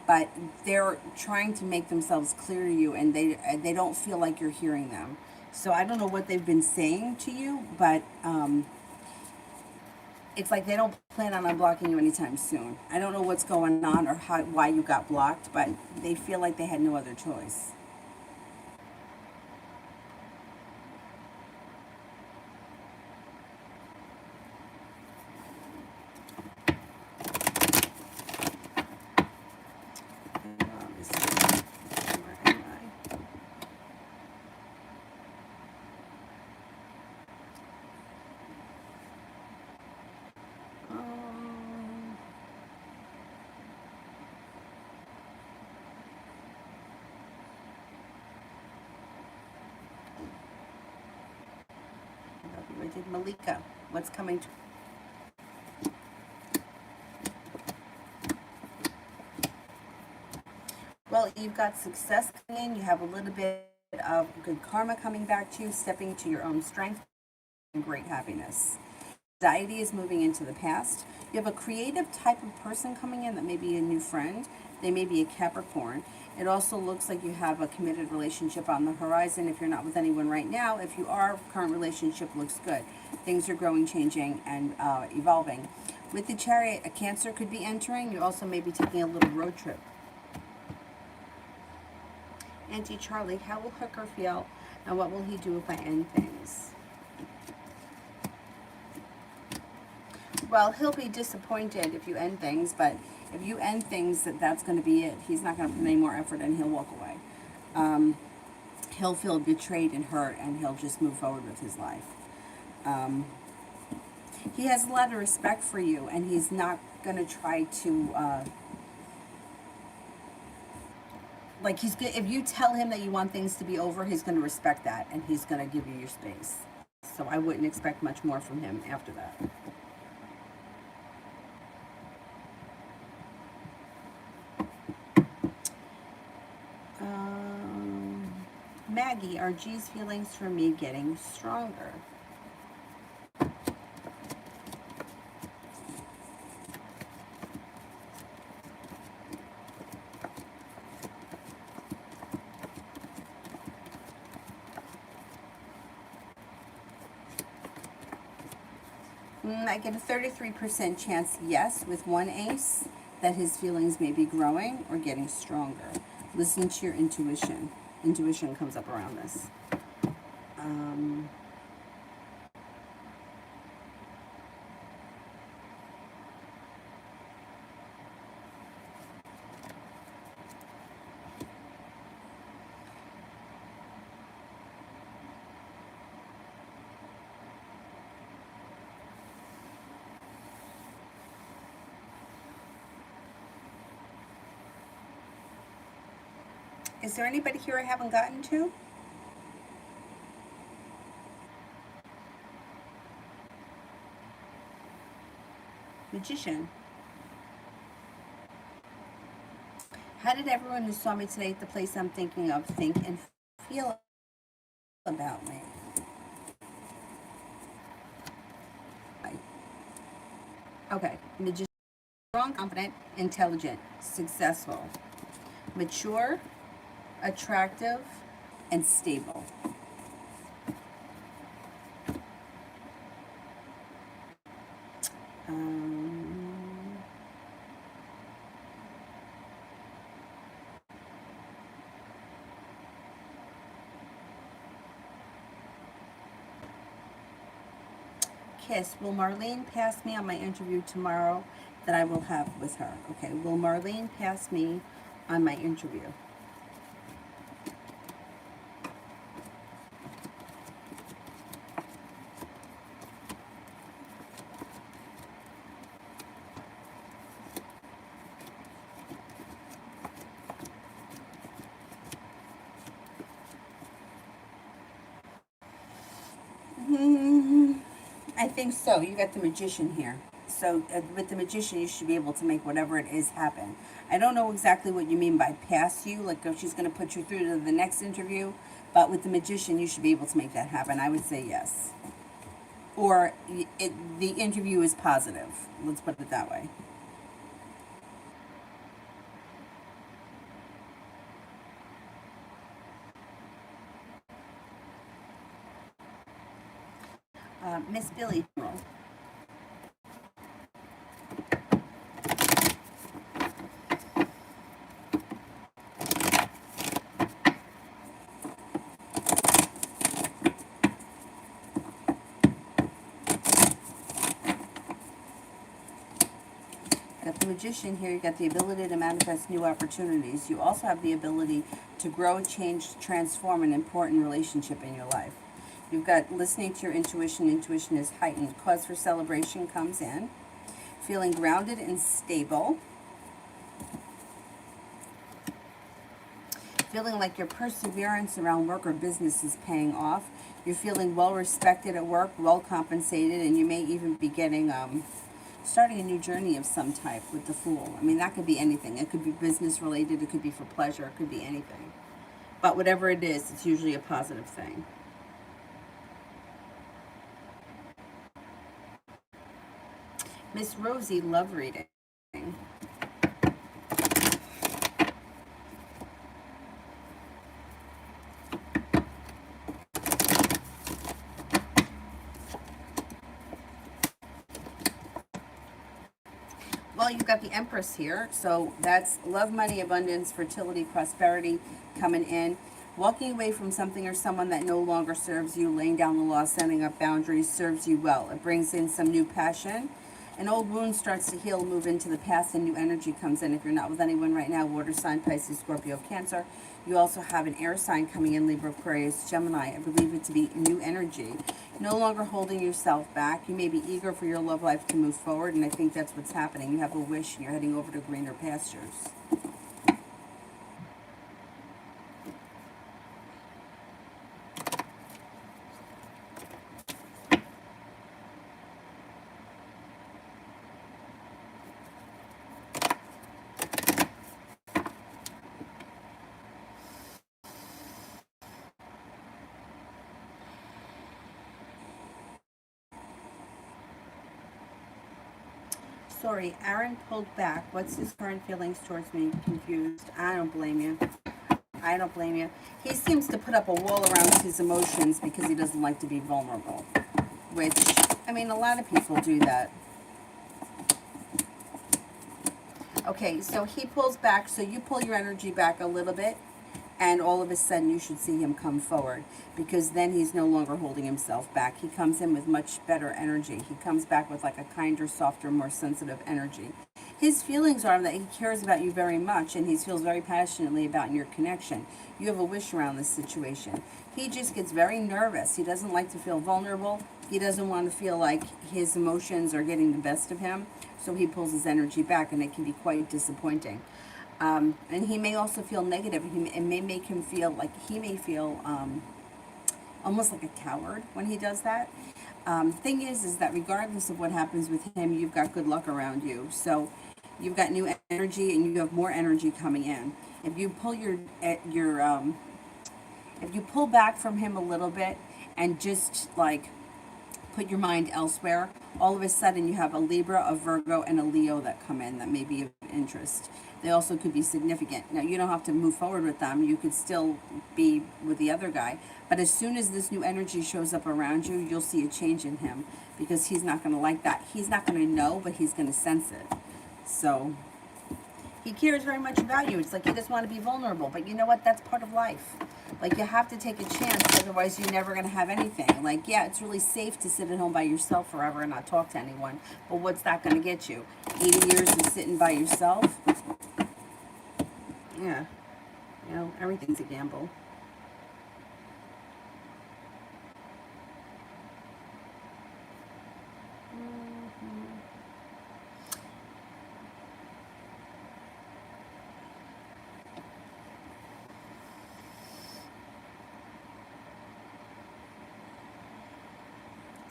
but they're trying to make themselves clear to you, and they don't feel like you're hearing them. So I don't know what they've been saying to you, but it's like they don't plan on unblocking you anytime soon. I don't know what's going on or why you got blocked, but they feel like they had no other choice. Where am I? Um, I did Malika. What's coming to? Well, you've got success coming in. You have a little bit of good karma coming back to you, stepping to your own strength and great happiness. Anxiety is moving into the past. You have a creative type of person coming in that may be a new friend. They may be a Capricorn. It also looks like you have a committed relationship on the horizon if you're not with anyone right now. If you are, current relationship looks good. Things are growing, changing, and evolving. With the Chariot, a Cancer could be entering. You also may be taking a little road trip. Auntie Charlie, how will Hooker feel, and what will he do if I end things? Well, he'll be disappointed if you end things, but if you end things, that's going to be it. He's not going to put any more effort and he'll walk away. He'll feel betrayed and hurt, and he'll just move forward with his life. He has a lot of respect for you, and he's not going to try to... like, he's good. If you tell him that you want things to be over, he's going to respect that, and he's going to give you your space. So I wouldn't expect much more from him after that. Maggie, are G's feelings for me getting stronger? I get a 33% chance, yes, with one ace, that his feelings may be growing or getting stronger. Listen to your intuition. Intuition comes up around this. Is there anybody here I haven't gotten to? Magician. How did everyone who saw me today at the place I'm thinking of think and feel about me? Okay. Magician. Strong, confident, intelligent, successful, mature, attractive, and stable. Kiss, will Marlene pass me on my interview tomorrow? that I will have with her. Okay, will Marlene pass me on my interview? I think so. You got the Magician here. So with the Magician, you should be able to make whatever it is happen. I don't know exactly what you mean by pass you, like if she's going to put you through to the next interview, but with the Magician, you should be able to make that happen. I would say yes. Or the interview is positive. Let's put it that way. Miss Billy. Got the Magician here. You got the ability to manifest new opportunities. You also have the ability to grow, change, transform an important relationship in your life. You've got listening to your intuition. Intuition is heightened. Cause for celebration comes in. Feeling grounded and stable. Feeling like your perseverance around work or business is paying off. You're feeling well respected at work, well compensated, and you may even be getting starting a new journey of some type with the Fool. I mean, that could be anything. It could be business related, it could be for pleasure, it could be anything. But whatever it is, it's usually a positive thing. Miss Rosie, love reading. Well, you've got the Empress here, so that's love, money, abundance, fertility, prosperity coming in. Walking away from something or someone that no longer serves you, laying down the law, setting up boundaries serves you well. It brings in some new passion. An old wound starts to heal, move into the past, and new energy comes in. If you're not with anyone right now, water sign, Pisces, Scorpio, Cancer. You also have an air sign coming in, Libra, Aquarius, Gemini. I believe it to be new energy. No longer holding yourself back. You may be eager for your love life to move forward, and I think that's what's happening. You have a wish, and you're heading over to greener pastures. Sorry, Aaron pulled back. What's his current feelings towards me? Confused. I don't blame you. I don't blame you. He seems to put up a wall around his emotions because he doesn't like to be vulnerable. Which, I mean, a lot of people do that. Okay, so he pulls back, so you pull your energy back a little bit, and all of a sudden you should see him come forward, because then he's no longer holding himself back. He comes in with much better energy. He comes back with like a kinder, softer, more sensitive energy. His feelings are that he cares about you very much, and he feels very passionately about your connection. You have a wish around this situation. He just gets very nervous. He doesn't like to feel vulnerable. He doesn't want to feel like his emotions are getting the best of him, so he pulls his energy back, and it can be quite disappointing. And he may also feel negative. It may make him feel like he may feel almost like a coward when he does that. Thing is that regardless of what happens with him, you've got good luck around you. So you've got new energy, and you have more energy coming in. If you pull if you pull back from him a little bit and just like put your mind elsewhere, all of a sudden you have a Libra, a Virgo, and a Leo that come in that may be of interest. They also could be significant. Now, you don't have to move forward with them. You could still be with the other guy. But as soon as this new energy shows up around you, you'll see a change in him, because he's not going to like that. He's not going to know, but he's going to sense it. So he cares very much about you. It's like he doesn't want to be vulnerable. But you know what? That's part of life. Like, you have to take a chance, otherwise you're never going to have anything. Like, yeah, it's really safe to sit at home by yourself forever and not talk to anyone. But what's that going to get you? 80 years of sitting by yourself. Yeah, you know, everything's a gamble.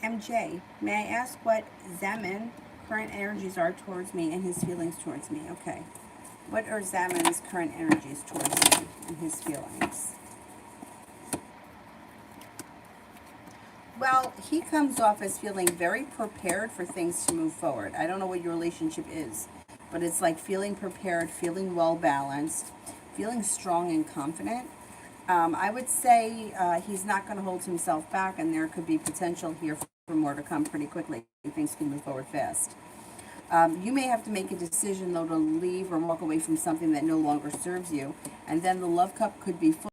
MJ, may I ask what Zaman current energies are towards me and his feelings towards me? Okay. What are Zaman's current energies towards me and his feelings? Well, he comes off as feeling very prepared for things to move forward. I don't know what your relationship is, but it's like feeling prepared, feeling well balanced, feeling strong and confident. I would say he's not going to hold himself back, and there could be potential here for more to come pretty quickly. Things can move forward fast. You may have to make a decision, though, to leave or walk away from something that no longer serves you, and then the love cup could be full.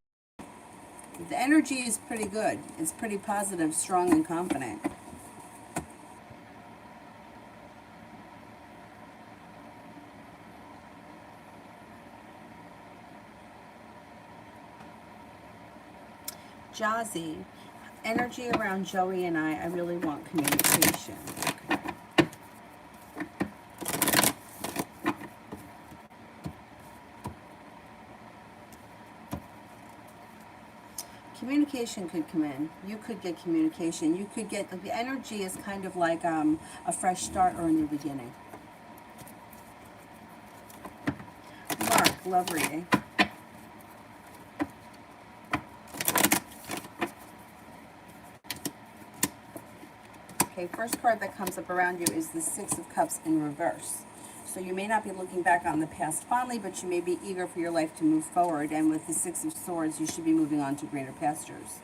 The energy is pretty good. It's pretty positive, strong, and confident. Jazzy, energy around Joey and I really want communication. Communication could come in. You could get communication. You could get, the energy is kind of like a fresh start or a new beginning. Mark, love reading. Okay, first card that comes up around you is the Six of Cups in reverse. So you may not be looking back on the past fondly, but you may be eager for your life to move forward. And with the Six of Swords, you should be moving on to greener pastures.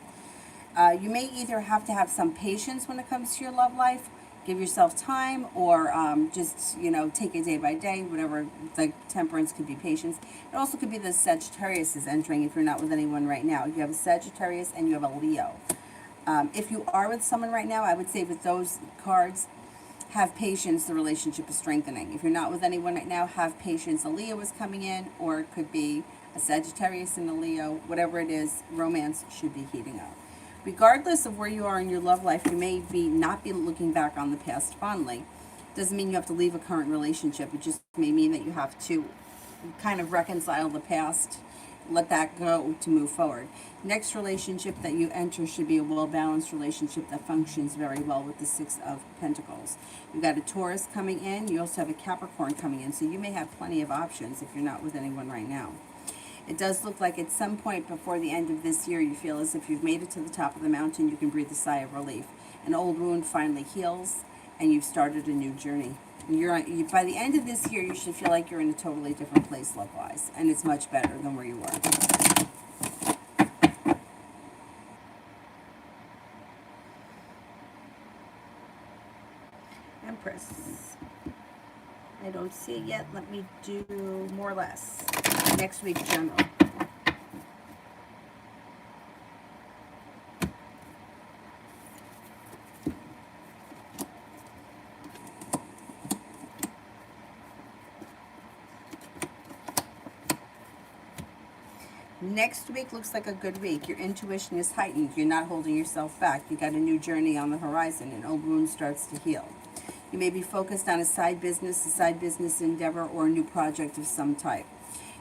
You may either have to have some patience when it comes to your love life, give yourself time, or just, you know, take it day by day, whatever. The Temperance could be patience. It also could be the Sagittarius is entering if you're not with anyone right now. You have a Sagittarius and you have a Leo. If you are with someone right now, I would say with those cards, have patience, the relationship is strengthening. If you're not with anyone right now, have patience, a Leo is coming in, or it could be a Sagittarius and a Leo. Whatever it is, romance should be heating up. Regardless of where you are in your love life, you may not be looking back on the past fondly. Doesn't mean you have to leave a current relationship. It just may mean that you have to kind of reconcile the past, let that go to move forward. Next relationship that you enter should be a well-balanced relationship that functions very well with the Six of Pentacles. You've got a Taurus coming in. You also have a Capricorn coming in. So you may have plenty of options if you're not with anyone right now. It does look like at some point before the end of this year, you feel as if you've made it to the top of the mountain, you can breathe a sigh of relief. An old wound finally heals, and you've started a new journey. By the end of this year, you should feel like you're in a totally different place love-wise, and it's much better than where you were. Empress. I don't see it yet. Let me do more or less. Next week, general. Next week looks like a good week. Your intuition is heightened. You're not holding yourself back. You got a new journey on the horizon. An old wound starts to heal. You may be focused on a side business endeavor, or a new project of some type.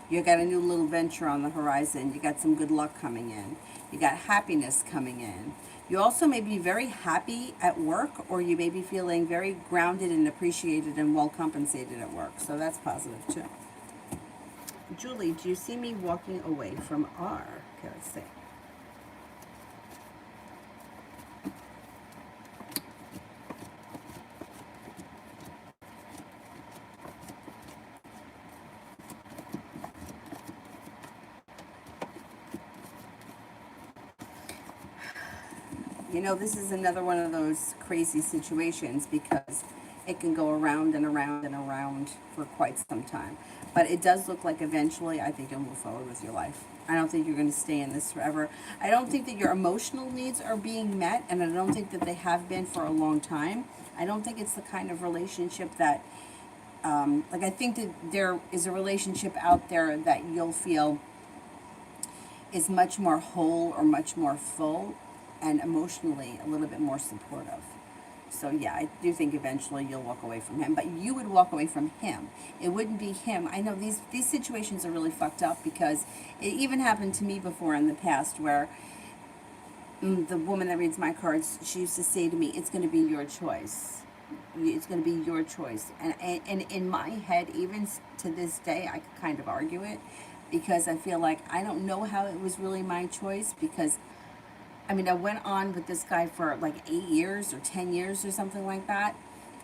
You got a new little venture on the horizon. You got some good luck coming in. You got happiness coming in. You also may be very happy at work, or you may be feeling very grounded and appreciated and well compensated at work. So that's positive too. Julie, do you see me walking away from R? Okay, let's see. You know, this is another one of those crazy situations because it can go around and around and around for quite some time. But it does look like eventually, I think you'll move forward with your life. I don't think you're going to stay in this forever. I don't think that your emotional needs are being met, and I don't think that they have been for a long time. I don't think it's the kind of relationship that Like, I think that there is a relationship out there that you'll feel is much more whole or much more full and emotionally a little bit more supportive. So yeah, I do think eventually you'll walk away from him, but you would walk away from him. It wouldn't be him. I know these situations are really fucked up because it even happened to me before in the past where the woman that reads my cards, she used to say to me, "It's going to be your choice. It's going to be your choice." And in my head, even to this day, I could kind of argue it because I feel like I don't know how it was really my choice because I mean, I went on with this guy for like 8 years or 10 years or something like that.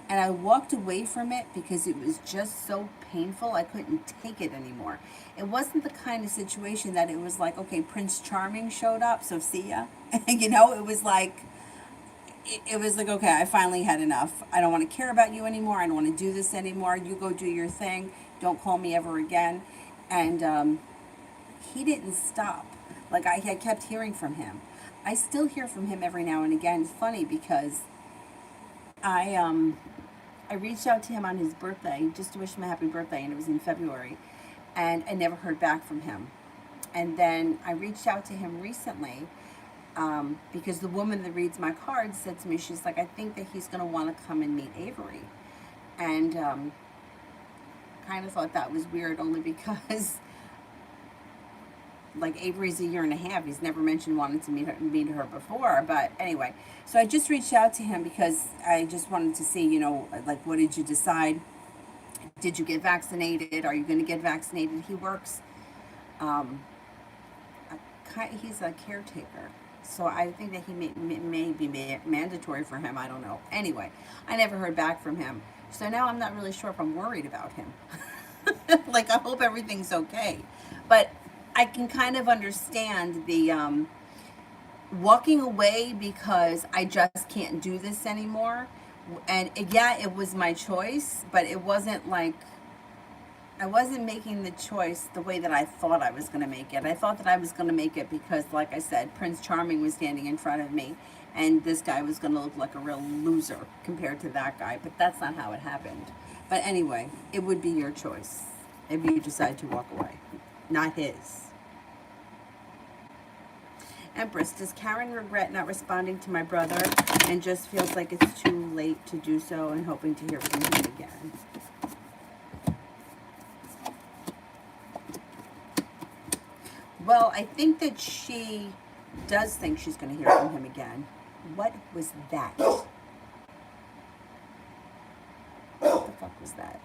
And I walked away from it because it was just so painful. I couldn't take it anymore. It wasn't the kind of situation that it was like, okay, Prince Charming showed up, so see ya. You know, it was like, okay, I finally had enough. I don't want to care about you anymore. I don't want to do this anymore. You go do your thing. Don't call me ever again. And he didn't stop. Like, I had kept hearing from him. I still hear from him every now and again. It's funny because I reached out to him on his birthday just to wish him a happy birthday, and it was in February, and I never heard back from him. And then I reached out to him recently because the woman that reads my cards said to me, she's like, I think that he's going to want to come and meet Avery. And kind of thought that was weird only because like Avery's a year and a half. He's never mentioned wanting to meet her before. But anyway, so I just reached out to him because I just wanted to see, you know, like, what did you decide? Did you get vaccinated? Are you going to get vaccinated? He works, he's a caretaker. So I think that he may be mandatory for him. I don't know. Anyway, I never heard back from him. So now I'm not really sure if I'm worried about him. Like, I hope everything's okay. But I can kind of understand the walking away because I just can't do this anymore. And yeah, it was my choice, but it wasn't like I wasn't making the choice the way that I thought I was going to make it. I thought that I was going to make it because, like I said, Prince Charming was standing in front of me, and this guy was going to look like a real loser compared to that guy. But that's not how it happened. But anyway, it would be your choice if you decide to walk away, not his. Empress, does Karen regret not responding to my brother and just feels like it's too late to do so and hoping to hear from him again? Well, I think that she does think she's going to hear from him again. What was that? What the fuck was that?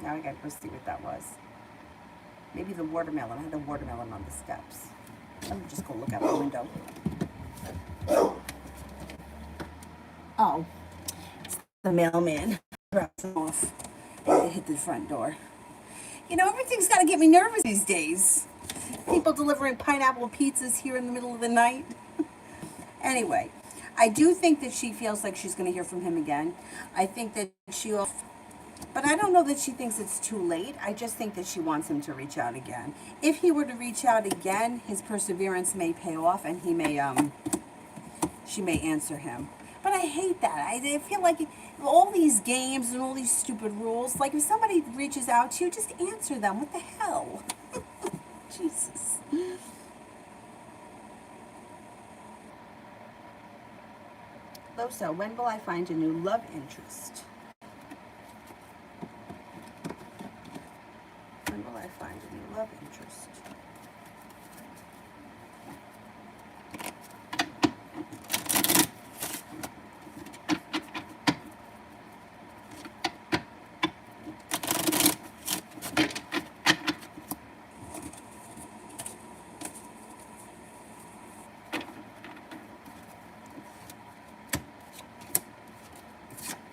Now I got to go see what that was. Maybe the watermelon. I had a watermelon on the steps. Let me just go look out the window. Oh, it's the mailman. Dropped them off. And they hit the front door. You know, everything's got to get me nervous these days. People delivering pineapple pizzas here in the middle of the night. Anyway, I do think that she feels like she's going to hear from him again. I think that she'll... But I don't know that she thinks it's too late. I just think that she wants him to reach out again. If he were to reach out again, his perseverance may pay off and he may, she may answer him. But I hate that. I feel like all these games and all these stupid rules, like if somebody reaches out to you, just answer them. What the hell? Jesus. Loso, when will I find a new love interest? When will I find a new love interest?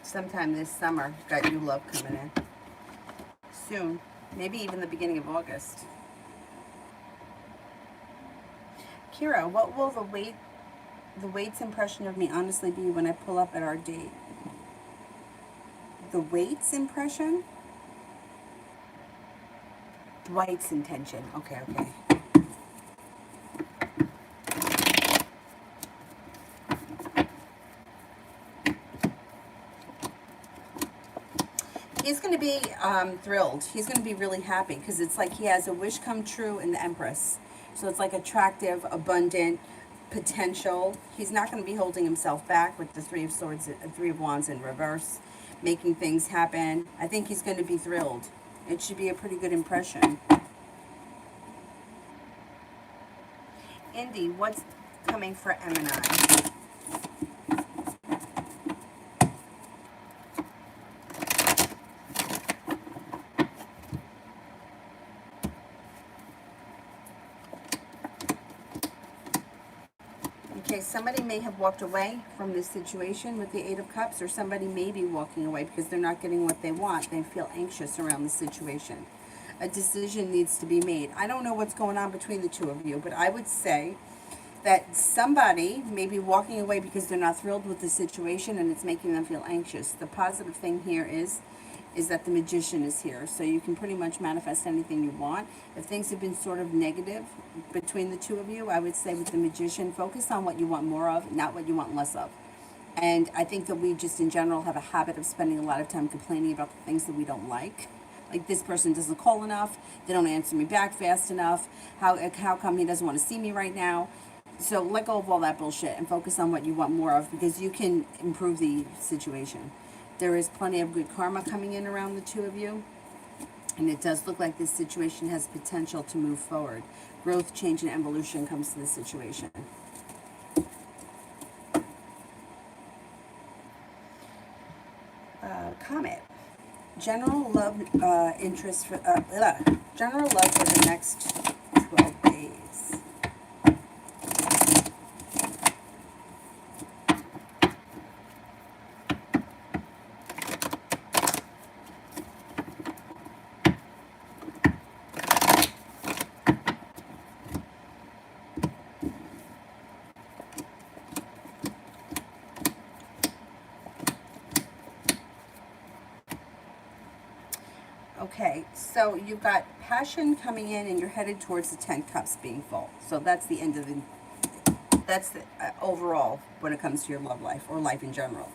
Sometime this summer, got new love coming in. Soon. Maybe even the beginning of August. Kira, what will the wait's impression of me honestly be when I pull up at our date? The wait's impression? Dwight's intention. Okay, okay. be thrilled. He's going to be really happy because it's like he has a wish come true in the Empress. So it's like attractive, abundant, potential. He's not going to be holding himself back with the Three of Swords, Three of Wands in reverse, making things happen. I think he's going to be thrilled. It should be a pretty good impression. Indy, what's coming for Gemini? Okay, somebody may have walked away from this situation with the Eight of Cups, or somebody may be walking away because they're not getting what they want. They feel anxious around the situation. A decision needs to be made. I don't know what's going on between the two of you, but I would say that somebody may be walking away because they're not thrilled with the situation and it's making them feel anxious. The positive thing here is that the Magician is here, so you can pretty much manifest anything you want. If things have been sort of negative between the two of you, I would say with the Magician, focus on what you want more of, not what you want less of. And I think that we just in general have a habit of spending a lot of time complaining about the things that we don't like. Like, this person doesn't call enough, they don't answer me back fast enough, how come he doesn't want to see me right now? So let go of all that bullshit and focus on what you want more of, because you can improve the situation. There is plenty of good karma coming in around the two of you. And it does look like this situation has potential to move forward. Growth, change, and evolution comes to this situation. Comet. General love interest for general love for the next 12 days. Okay, so you've got passion coming in and you're headed towards the 10 cups being full. So that's the end of that's the overall when it comes to your love life or life in general.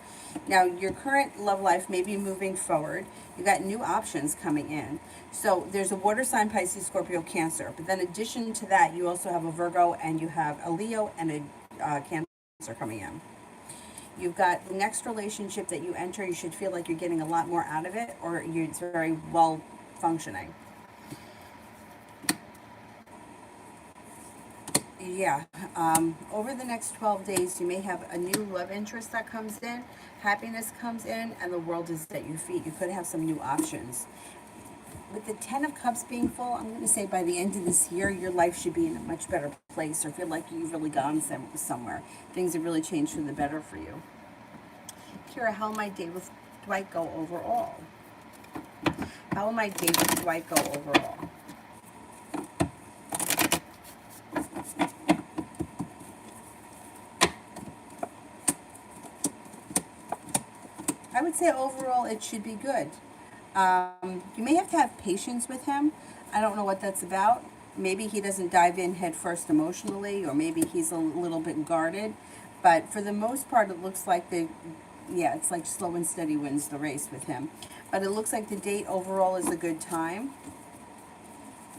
Now, your current love life may be moving forward. You've got new options coming in. So there's a water sign, Pisces, Scorpio, Cancer. But then in addition to that, you also have a Virgo and you have a Leo and a Cancer coming in. You've got the next relationship that you enter, you should feel like you're getting a lot more out of it, or it's very well functioning. Yeah, over the next 12 days, you may have a new love interest that comes in, happiness comes in, and the world is at your feet. You could have some new options. With the 10 of Cups being full, I'm going to say by the end of this year, your life should be in a much better place, or feel like you've really gone somewhere. Things have really changed for the better for you. Kira, how will my date with Dwight go overall? How will my date with Dwight go overall? I would say overall it should be good. You may have to have patience with him. I don't know what that's about. Maybe he doesn't dive in head first emotionally, or maybe he's a little bit guarded. But for the most part, it looks like it's like slow and steady wins the race with him. But it looks like the date overall is a good time.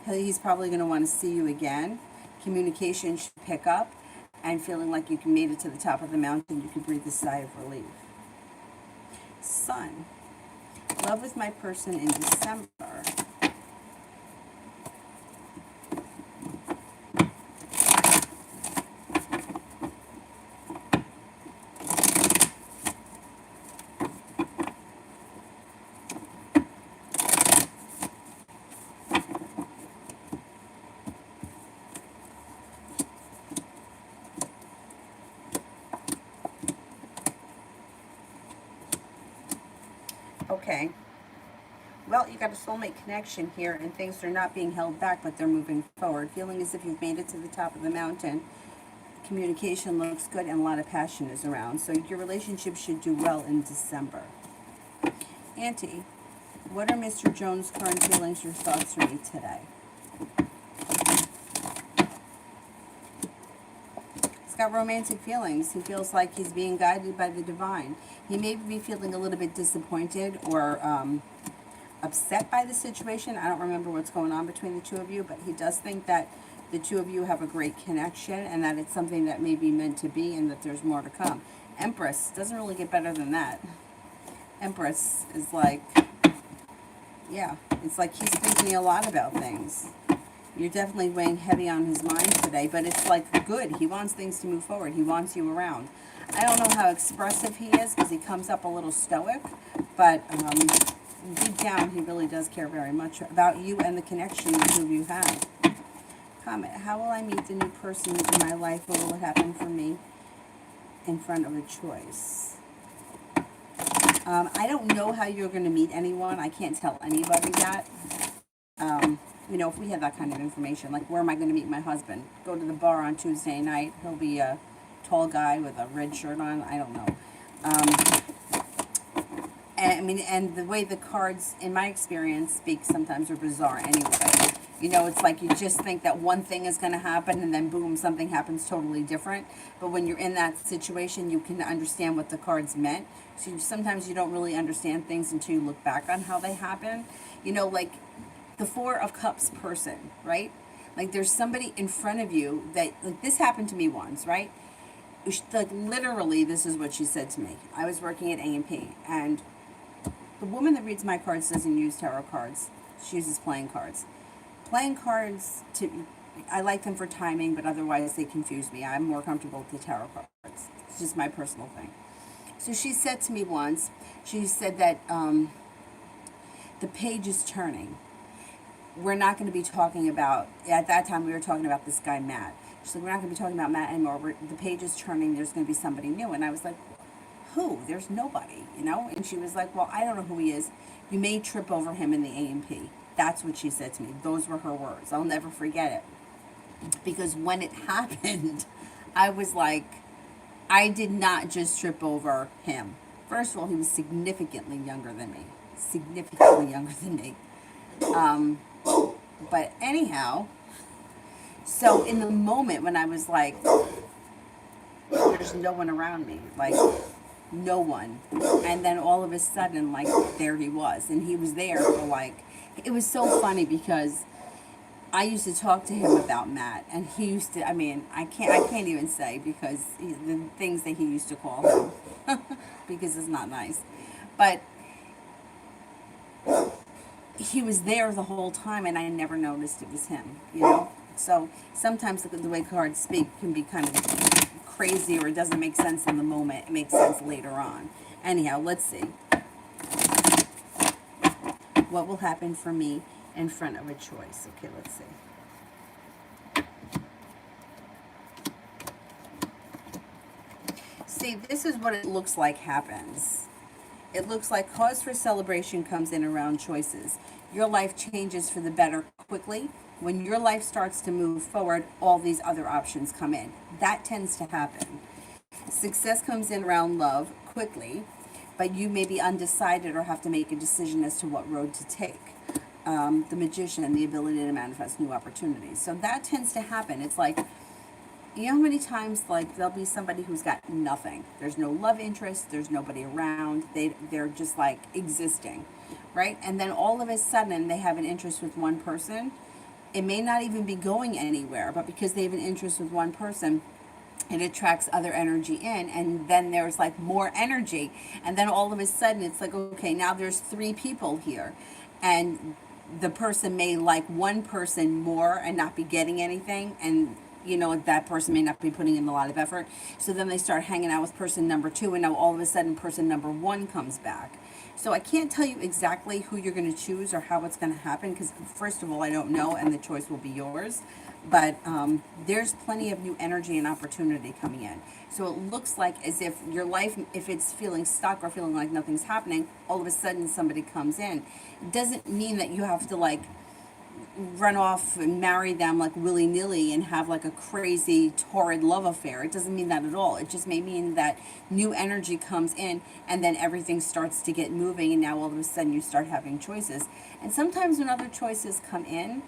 He's probably going to want to see you again. Communication should pick up, and feeling like you made it to the top of the mountain, you can breathe a sigh of relief. Sun. Love with my person in December. Okay. Well, you got a soulmate connection here, and things are not being held back, but they're moving forward. Feeling as if you've made it to the top of the mountain. Communication looks good, and a lot of passion is around. So your relationship should do well in December. Auntie, what are Mr. Jones' current feelings or thoughts for me today? He's got romantic feelings. He feels like he's being guided by the divine. He may be feeling a little bit disappointed or upset by the situation. I don't remember what's going on between the two of you, but he does think that the two of you have a great connection and that it's something that may be meant to be and that there's more to come. Empress doesn't really get better than that. Empress is like, yeah, it's like he's thinking a lot about things. You're definitely weighing heavy on his mind today, but it's like good. He wants things to move forward. He wants you around. I don't know how expressive he is because he comes up a little stoic, but deep down he really does care very much about you and the connection the two of you have. Comment, how will I meet the new person in my life? What will happen for me in front of a choice? I don't know how you're going to meet anyone. I can't tell anybody that. You know, if we had that kind of information, like where am I going to meet my husband? Go to the bar on Tuesday night. He'll be a tall guy with a red shirt on. I don't know. And I mean, and the way the cards, in my experience, speak sometimes are bizarre anyway. You know, it's like you just think that one thing is going to happen and then boom, something happens totally different. But when you're in that situation, you can understand what the cards meant. So sometimes you don't really understand things until you look back on how they happen. You know, like the Four of Cups person, right? Like there's somebody in front of you that, like this happened to me once, right? Like literally, this is what she said to me. I was working at A&P, and the woman that reads my cards doesn't use tarot cards. She uses playing cards. Playing cards, I like them for timing, but otherwise they confuse me. I'm more comfortable with the tarot cards. It's just my personal thing. So she said to me once, she said that the page is turning. We're not going to be talking about, at that time we were talking about this guy Matt. She's like, we're not going to be talking about Matt anymore. The page is turning. There's going to be somebody new. And I was like, who? There's nobody, you know? And she was like, well, I don't know who he is. You may trip over him in the A&P. That's what she said to me. Those were her words. I'll never forget it. Because when it happened, I was like, I did not just trip over him. First of all, he was significantly younger than me. Significantly younger than me. But anyhow, so in the moment when I was like, there's no one around me, like no one. And then all of a sudden, like there he was. And he was there for like, it was so funny because I used to talk to him about Matt, and he used to, I mean, I can't even say because the things that he used to call him, because it's not nice. But he was there the whole time, and I never noticed it was him, you know? So sometimes the way cards speak can be kind of crazy, or it doesn't make sense in the moment. It makes sense later on. Anyhow, let's see. What will happen for me in front of a choice? Okay, let's see. See, this is what it looks like happens. It looks like cause for celebration comes in around choices. Your life changes for the better quickly. When your life starts to move forward, all these other options come in. That tends to happen. Success comes in around love quickly, but you may be undecided or have to make a decision as to what road to take. The Magician and the ability to manifest new opportunities. So that tends to happen. It's like, you know how many times like there'll be somebody who's got nothing. There's no love interest. There's nobody around. They're just like existing, right? And then all of a sudden they have an interest with one person. It may not even be going anywhere, but because they have an interest with one person, it attracts other energy in, and then there's like more energy, and then all of a sudden it's like, okay, now there's 3 people here, and the person may like one person more and not be getting anything, and you know that person may not be putting in a lot of effort, so then they start hanging out with person number 2, and now all of a sudden person number 1 comes back. So I can't tell you exactly who you're going to choose or how it's going to happen, because first of all, I don't know, and the choice will be yours. But there's plenty of new energy and opportunity coming in. So it looks like as if your life, if it's feeling stuck or feeling like nothing's happening, all of a sudden somebody comes in. It doesn't mean that you have to like run off and marry them like willy-nilly and have like a crazy torrid love affair. It doesn't mean that at all. It just may mean that new energy comes in, and then everything starts to get moving, and now all of a sudden you start having choices. And sometimes when other choices come in,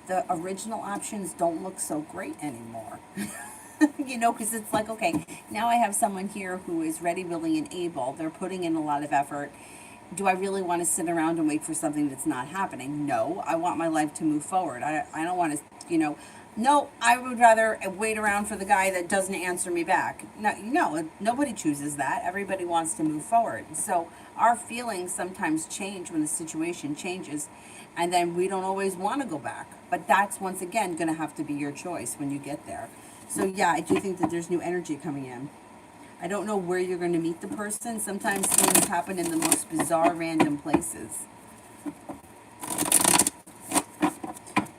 the original options don't look so great anymore. You know, because it's like, okay, now I have someone here who is ready, willing, and able. They're putting in a lot of effort. Do I really want to sit around and wait for something that's not happening? No, I want my life to move forward. I don't want to, no, I would rather wait around for the guy that doesn't answer me back. No, nobody chooses that. Everybody wants to move forward. So our feelings sometimes change when the situation changes, and then we don't always want to go back. But that's once again going to have to be your choice when you get there. So yeah, I do think that there's new energy coming in. I don't know where you're going to meet the person. Sometimes things happen in the most bizarre, random places.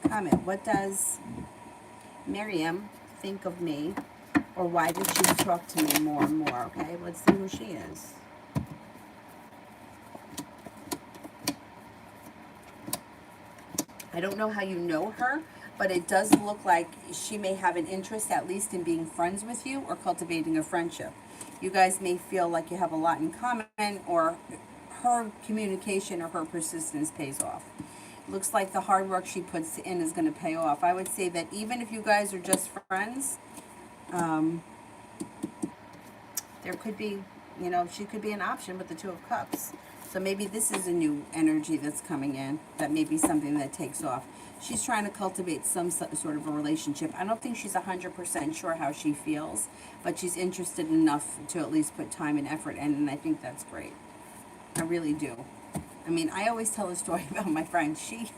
Comment, what does Miriam think of me? Or why did she talk to me more and more? Okay, let's see who she is. I don't know how you know her, but it does look like she may have an interest, at least in being friends with you or cultivating a friendship. You guys may feel like you have a lot in common, or her communication or her persistence pays off. Looks like the hard work she puts in is going to pay off. I would say that even if you guys are just friends, there could be, she could be an option with the Two of Cups. So maybe this is a new energy that's coming in, that may be something that takes off. She's trying to cultivate some sort of a relationship. I don't think she's 100% sure how she feels, but she's interested enough to at least put time and effort in, and I think that's great. I really do. I mean, I always tell a story about my friend. She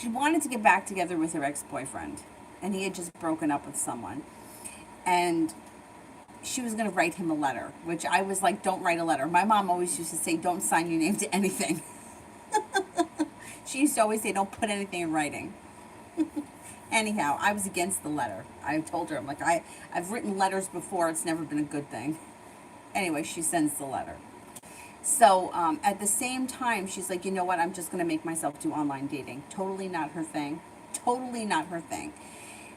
wanted to get back together with her ex-boyfriend, and he had just broken up with someone. And she was going to write him a letter, which I was like, don't write a letter. My mom always used to say, don't sign your name to anything. She used to always say, don't put anything in writing. Anyhow, I was against the letter. I told her, I'm like, I've written letters before. It's never been a good thing. Anyway, she sends the letter. So at the same time, she's like, you know what? I'm just going to make myself do online dating. Totally not her thing. Totally not her thing.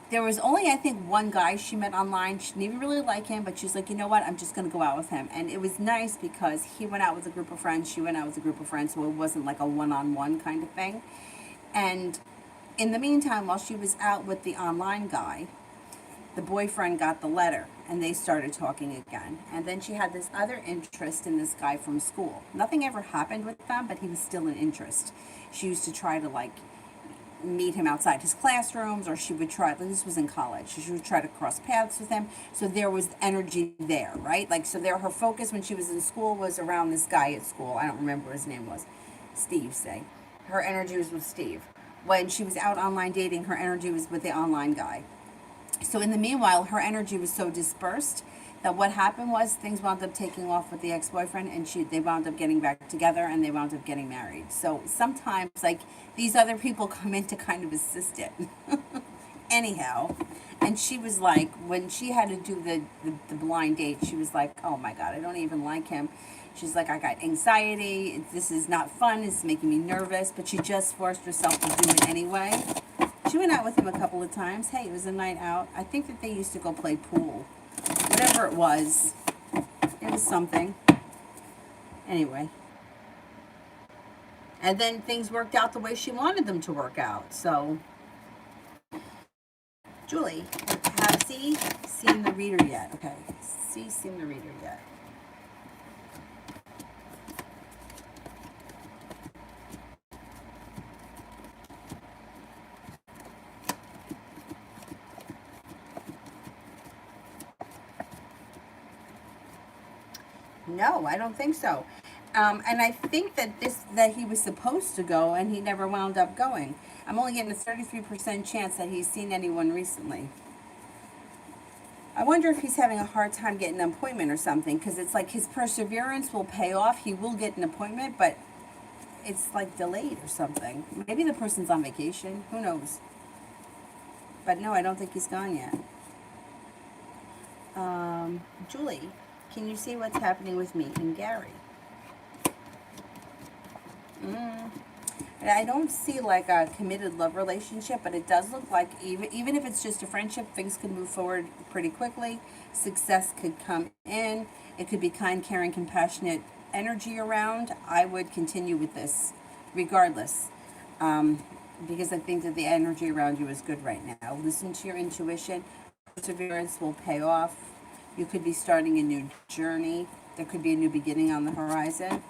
There was only, I think, one guy she met online. She didn't even really like him, but she's like, you know what? I'm just going to go out with him. And it was nice because he went out with a group of friends. She went out with a group of friends, so it wasn't like a one-on-one kind of thing. And in the meantime, while she was out with the online guy, the boyfriend got the letter, and they started talking again. And then she had this other interest in this guy from school. Nothing ever happened with them, but he was still an interest. She used to try to, like, meet him outside his classrooms, or she would try, this was in college, she would try to cross paths with him. So there was energy there, right? Like, so there, her focus when she was in school was around this guy at school. I don't remember what his name was. Steve, say. Her energy was with Steve. When she was out online dating, her energy was with the online guy. So in the meanwhile, her energy was so dispersed that what happened was things wound up taking off with the ex-boyfriend, and they wound up getting back together, and they wound up getting married. So sometimes, like, these other people come in to kind of assist it. Anyhow, and she was like, when she had to do the blind date, she was like, oh my God, I don't even like him. She's like, I got anxiety. This is not fun. It's making me nervous. But she just forced herself to do it anyway. She went out with him a couple of times. Hey, it was a night out. I think that they used to go play pool. Whatever it was something. Anyway. And then things worked out the way she wanted them to work out. So, Julie, have C seen the reader yet? Okay. C seen the reader yet? No, I don't think so. And I think that he was supposed to go, and he never wound up going. I'm only getting a 33% chance that he's seen anyone recently. I wonder if he's having a hard time getting an appointment or something, because it's like his perseverance will pay off. He will get an appointment, but it's like delayed or something. Maybe the person's on vacation. Who knows? But no, I don't think he's gone yet. Julie, can you see what's happening with me and Gary? I don't see like a committed love relationship, but it does look like even if it's just a friendship, things could move forward pretty quickly. Success could come in. It could be kind, caring, compassionate energy around. I would continue with this regardless, because I think that the energy around you is good right now. Listen to your intuition. Perseverance will pay off. You could be starting a new journey. There could be a new beginning on the horizon.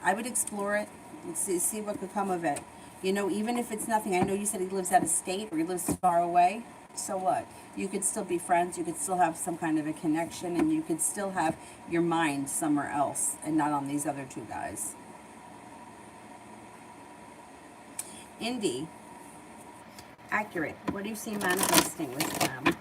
I would explore it and see what could come of it. You know, even if it's nothing, I know you said he lives out of state or he lives far away. So what? You could still be friends. You could still have some kind of a connection, and you could still have your mind somewhere else and not on these other two guys. Indy, accurate. What do you see manifesting with them?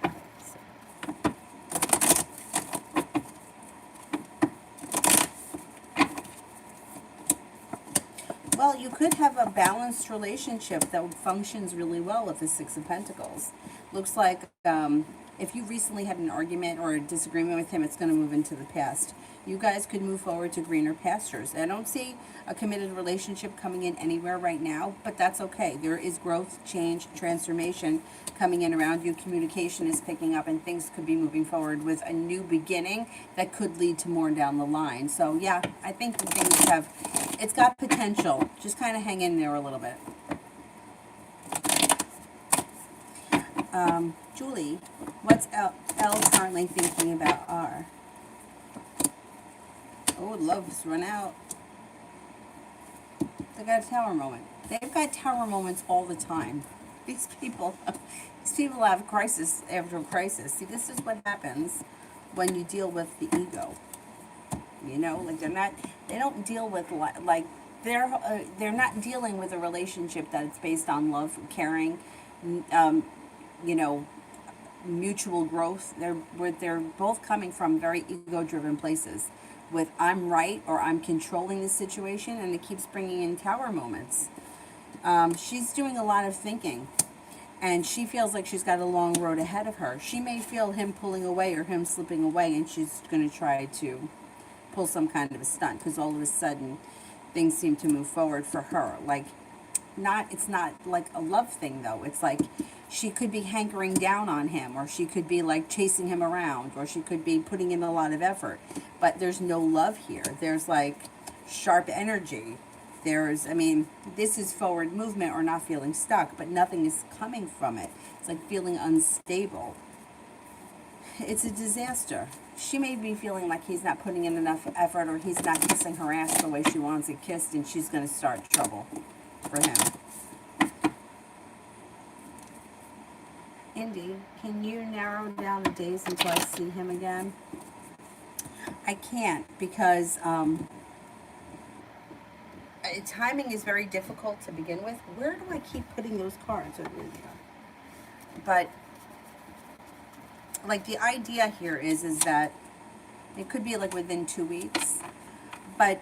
Well, you could have a balanced relationship that functions really well with the Six of Pentacles. Looks like if you recently had an argument or a disagreement with him, it's going to move into the past. You guys could move forward to greener pastures. I don't see a committed relationship coming in anywhere right now, but that's okay. There is growth, change, transformation coming in around you. Communication is picking up, and things could be moving forward with a new beginning that could lead to more down the line. So yeah, I think the things have, it's got potential. Just kind of hang in there a little bit. Julie, what's L currently thinking about R? Oh, love's run out. They got a tower moment. They've got tower moments all the time. These people have crisis after crisis. See, this is what happens when you deal with the ego. You know, like they don't deal with like they're not dealing with a relationship that it's based on love, caring, you know, mutual growth. They're both coming from very ego-driven places. With I'm right or I'm controlling the situation, and it keeps bringing in tower moments. She's doing a lot of thinking, and she feels like she's got a long road ahead of her. She may feel him pulling away or him slipping away, and she's going to try to pull some kind of a stunt, because all of a sudden things seem to move forward for her. Like, it's not like a love thing though. It's like she could be hankering down on him, or she could be like chasing him around, or she could be putting in a lot of effort, but there's no love here. There's like sharp energy. I mean, this is forward movement or not feeling stuck, but nothing is coming from it. It's like feeling unstable. It's a disaster. She may be feeling like he's not putting in enough effort, or he's not kissing her ass the way she wants it kissed, and she's going to start trouble for him. Indy, can you narrow down the days until I see him again? I can't, because timing is very difficult to begin with. Where do I keep putting those cards? But like the idea here is that it could be like within 2 weeks, but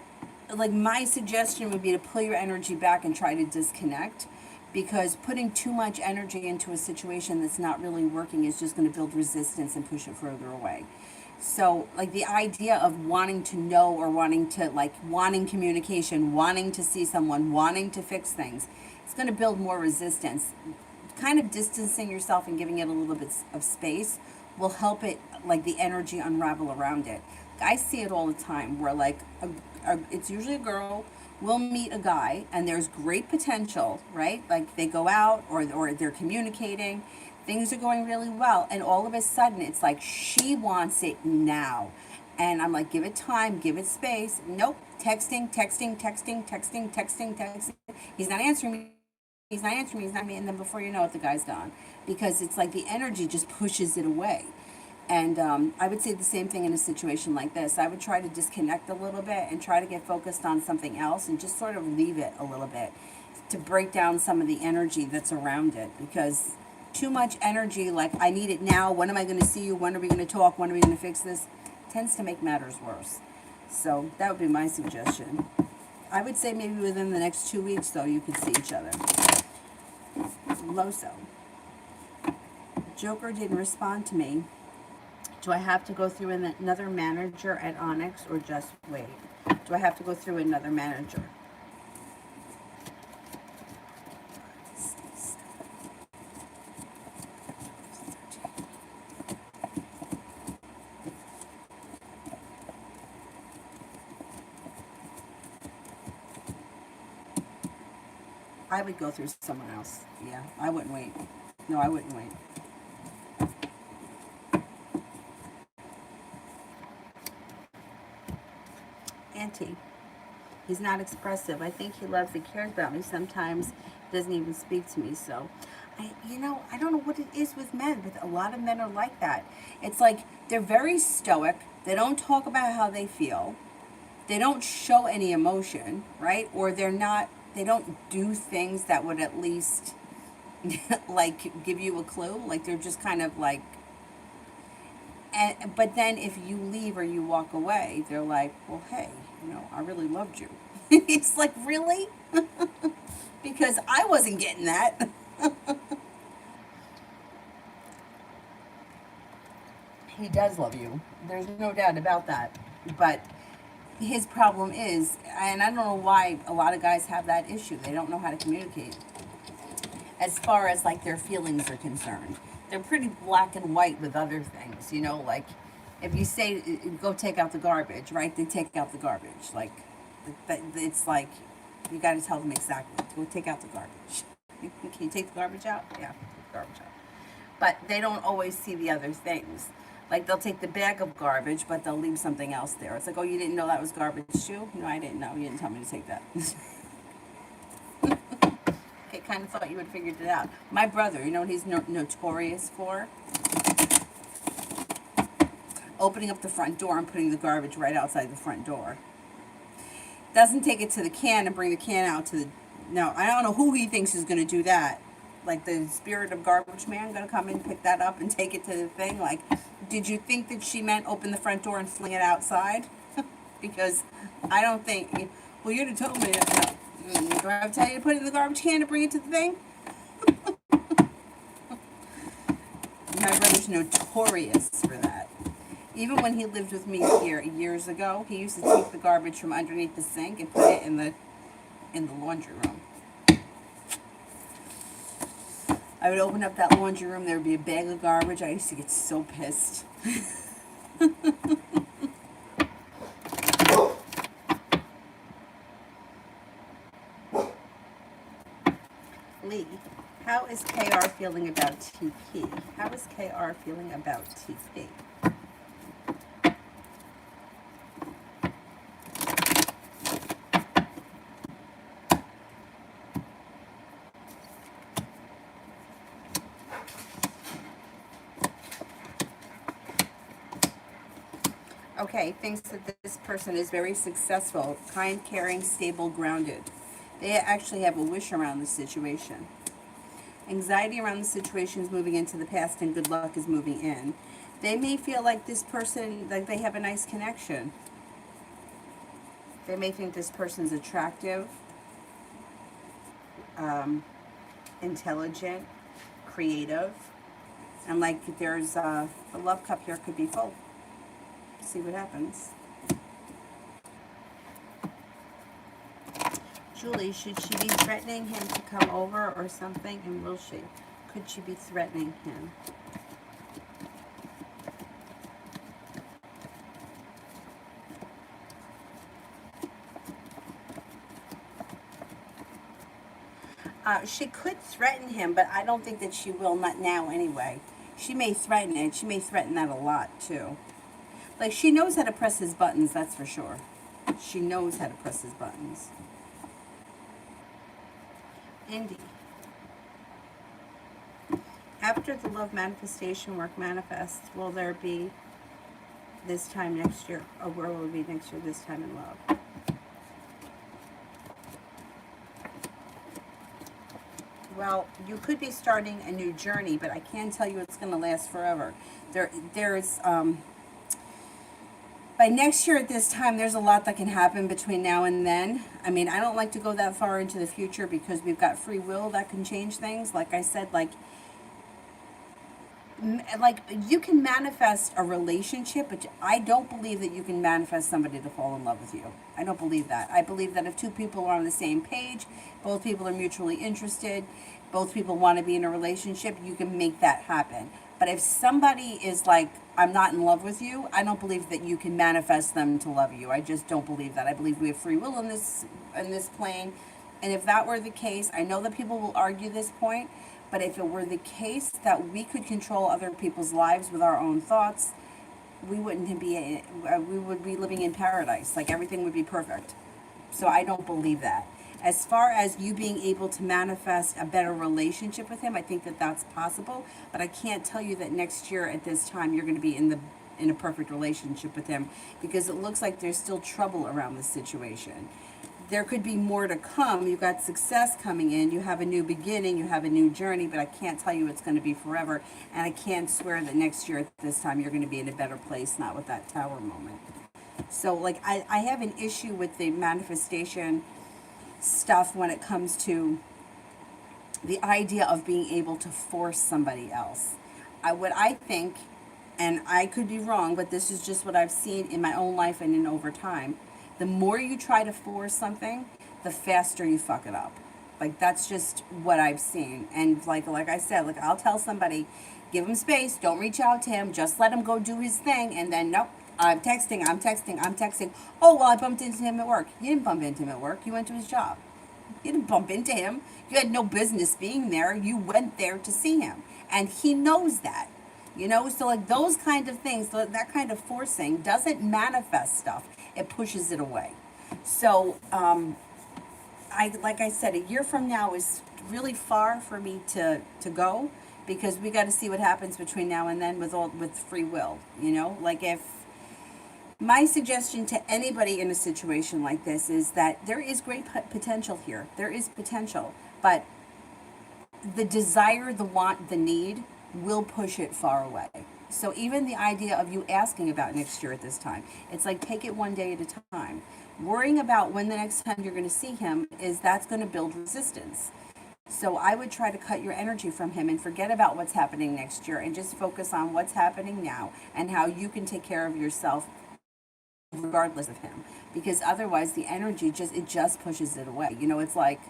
like my suggestion would be to pull your energy back and try to disconnect, because putting too much energy into a situation that's not really working is just going to build resistance and push it further away. So like the idea of wanting to know, or wanting communication, wanting to see someone, wanting to fix things, it's going to build more resistance. Kind of distancing yourself and giving it a little bit of space will help it, like the energy unravel around it. I see it all the time where like it's usually a girl will meet a guy, and there's great potential, right? Like they go out, or they're communicating, things are going really well, and all of a sudden it's like she wants it now. And I'm like, give it time, give it space. Nope. Texting. He's not answering me. And then before you know it, the guy's gone. Because it's like the energy just pushes it away. And I would say the same thing in a situation like this. I would try to disconnect a little bit and try to get focused on something else, and just sort of leave it a little bit to break down some of the energy that's around it. Because too much energy, like I need it now, when am I going to see you, when are we going to talk, when are we going to fix this, tends to make matters worse. So that would be my suggestion. I would say maybe within the next 2 weeks, though, you could see each other. Loso. Joker didn't respond to me. Do I have to go through another manager at Onyx, or just wait? Do I have to go through another manager? I would go through someone else. Yeah, I wouldn't wait. No, I wouldn't wait. Auntie, He's not expressive. I think he loves and cares about me. Sometimes doesn't even speak to me. So, I don't know what it is with men, but a lot of men are like that. It's like they're very stoic. They don't talk about how they feel. They don't show any emotion, right? Or they don't do things that would at least like give you a clue. Like they're just kind of like, but then if you leave or you walk away, they're like, well, hey, I really loved you. It's like, really? Because I wasn't getting that. He does love you. There's no doubt about that. But his problem is, and I don't know why a lot of guys have that issue. They don't know how to communicate as far as like their feelings are concerned. They're pretty black and white with other things, like if you say go take out the garbage, right? They take out the garbage. Like it's like you got to tell them exactly. Go take out the garbage. Can you take the garbage out? Yeah, garbage out. But they don't always see the other things. Like they'll take the bag of garbage, but they'll leave something else there. It's like, oh, you didn't know that was garbage too? No, I didn't know. You didn't tell me to take that. I kind of thought you had figured it out. My brother, you know what he's notorious for? Opening up the front door and putting the garbage right outside the front door. Doesn't take it to the can and bring the can out to the... No, I don't know who he thinks is going to do that. Like the spirit of garbage man going to come and pick that up and take it to the thing? Like, did you think that she meant open the front door and fling it outside? Because I don't think... Well, you'd have told me that. Do I have to tell you to put it in the garbage can to bring it to the thing? My brother's notorious for that. Even when he lived with me here years ago, he used to take the garbage from underneath the sink and put it in the laundry room. I would open up that laundry room, there would be a bag of garbage. I used to get so pissed. Lee, how is KR feeling about TP? How is KR feeling about TP? Okay, thinks that this person is very successful, kind, caring, stable, grounded. They actually have a wish around the situation. Anxiety around the situation is moving into the past and good luck is moving in. They may feel like this person, like they have a nice connection. They may think this person's attractive, intelligent, creative. And like there's the love cup here could be full. See what happens. Julie, should she be threatening him to come over or something? And will she? Could she be threatening him? She could threaten him, but I don't think that she will, not now anyway. She may threaten it. She may threaten that a lot, too. Like, she knows how to press his buttons, that's for sure. She knows how to press his buttons. Indy. After the love manifestation work manifests, will there be this time next year? Or where will it be next year, this time in love? Well, you could be starting a new journey, but I can't tell you it's going to last forever. There's by next year at this time, there's a lot that can happen between now and then. I mean, I don't like to go that far into the future because we've got free will that can change things. Like I said, like you can manifest a relationship, but I don't believe that you can manifest somebody to fall in love with you. I don't believe that. I believe that if two people are on the same page, both people are mutually interested, both people want to be in a relationship, you can make that happen. But if somebody is like, I'm not in love with you, I don't believe that you can manifest them to love you. I just don't believe that. I believe we have free will in this plane. And if that were the case, I know that people will argue this point, but if it were the case that we could control other people's lives with our own thoughts, we would be living in paradise. Like everything would be perfect. So I don't believe that. As far as you being able to manifest a better relationship with him, I think that that's possible. But I can't tell you that next year at this time you're going to be in a perfect relationship with him, because it looks like there's still trouble around this situation. There could be more to come. You've got success coming in. You have a new beginning. You have a new journey, but I can't tell you it's going to be forever. And I can't swear that next year at this time you're going to be in a better place, not with that tower moment. So, like, I have an issue with the manifestation stuff when it comes to the idea of being able to force somebody else. What I think, and I could be wrong, but this is just what I've seen in my own life and in over time. The more you try to force something, the faster you fuck it up. Like, that's just what I've seen. And like I said, like, I'll tell somebody, give him space, don't reach out to him, just let him go do his thing, and then nope, I'm texting. Oh, well, I bumped into him at work. You didn't bump into him at work. You went to his job. You didn't bump into him. You had no business being there. You went there to see him. And he knows that. You know, so like those kind of things, that kind of forcing doesn't manifest stuff. It pushes it away. So, like I said, a year from now is really far for me to go, because we got to see what happens between now and then with free will. You know, like, if my suggestion to anybody in a situation like this is that there is great potential here. There is potential, but the desire, the want, the need will push it far away. So even the idea of you asking about next year at this time, it's like, take it one day at a time. Worrying about when the next time you're going to see him, that's going to build resistance. So I would try to cut your energy from him and forget about what's happening next year and just focus on what's happening now and how you can take care of yourself regardless of him. Because otherwise the energy just pushes it away. You know, it's like,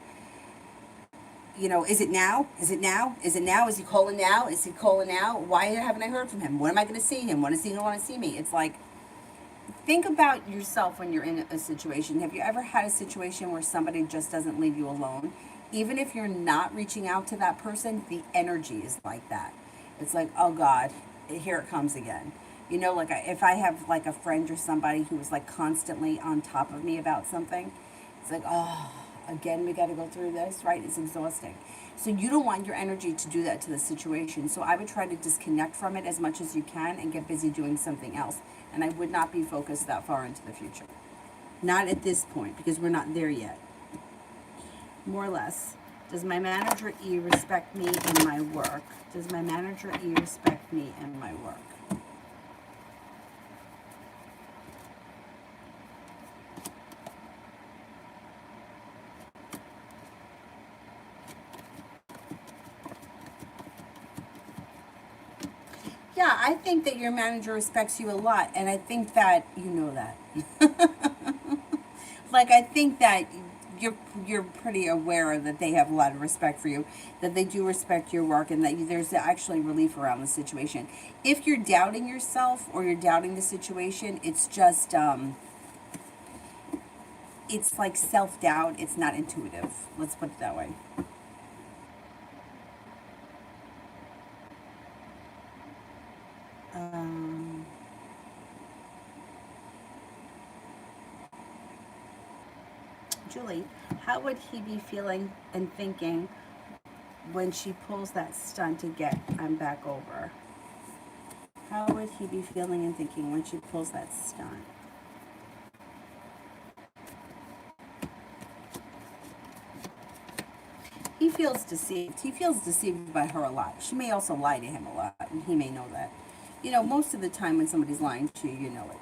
you know, is it now? Is it now? Is it now? Is he calling now? Is he calling now? Why haven't I heard from him? When am I going to see him? When is he going to want to see me? It's like, think about yourself when you're in a situation. Have you ever had a situation where somebody just doesn't leave you alone? Even if you're not reaching out to that person, the energy is like that. It's like, oh God, here it comes again. You know, like, if I have like a friend or somebody who is like constantly on top of me about something, it's like, oh, again, we got to go through this, right? It's exhausting. So you don't want your energy to do that to the situation. So I would try to disconnect from it as much as you can and get busy doing something else. And I would not be focused that far into the future. Not at this point, because we're not there yet. More or less. Does my manager E respect me in my work? Does my manager E respect me in my work? Yeah, I think that your manager respects you a lot, and I think that you know that. Like, I think that you're pretty aware that they have a lot of respect for you, that they do respect your work, and that there's actually relief around the situation. If you're doubting yourself or you're doubting the situation, it's just it's like self-doubt. It's not intuitive. Let's put it that way. Um, Julie, how would he be feeling and thinking when she pulls that stunt to get I'm back over? How would he be feeling and thinking when she pulls that stunt? He feels deceived. He feels deceived by her a lot. She may also lie to him a lot, and he may know that. You know, most of the time when somebody's lying to you, you know it.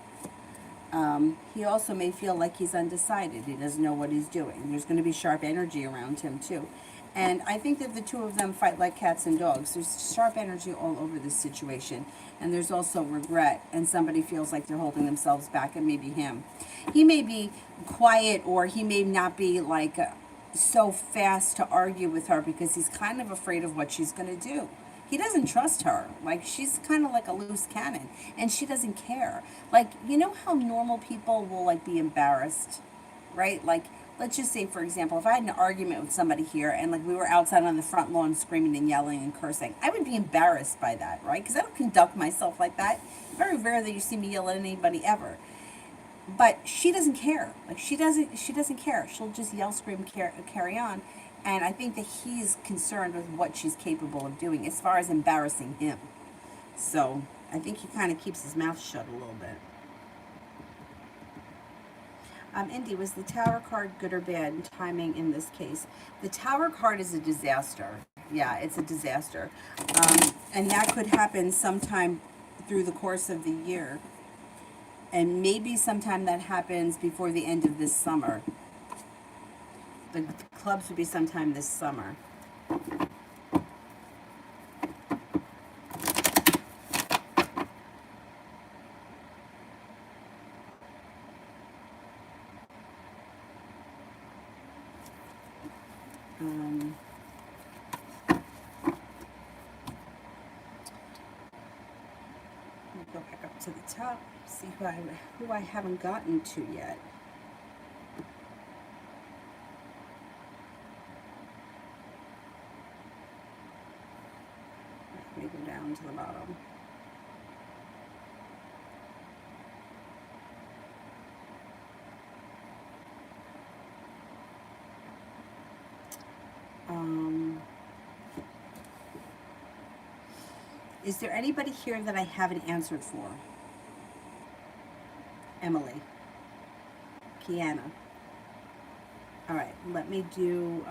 He also may feel like he's undecided. He doesn't know what he's doing. There's going to be sharp energy around him, too. And I think that the two of them fight like cats and dogs. There's sharp energy all over this situation. And there's also regret. And somebody feels like they're holding themselves back, and maybe him. He may be quiet, or he may not be like so fast to argue with her, because he's kind of afraid of what she's going to do. He doesn't trust her. Like, she's kind of like a loose cannon, and she doesn't care. Like, you know how normal people will like be embarrassed, right? Like, let's just say, for example, if I had an argument with somebody here and like we were outside on the front lawn screaming and yelling and cursing, I would be embarrassed by that, right? Because I don't conduct myself like that. Very rare that you see me yell at anybody ever. but she doesn't care. Like she doesn't care. She'll just yell, scream, carry on. And I think that he's concerned with what she's capable of doing as far as embarrassing him. So I think he kind of keeps his mouth shut a little bit. Indy, was the Tower card good or bad timing in this case? The Tower card is a disaster. Yeah, it's a disaster. And that could happen sometime through the course of the year. And maybe sometime that happens before the end of this summer. The clubs would be sometime this summer. Let me go back up to the top, see who I haven't gotten to yet. Let me go down to the bottom. Is there anybody here that I haven't answered for? Emily. Kiana. All right, let me do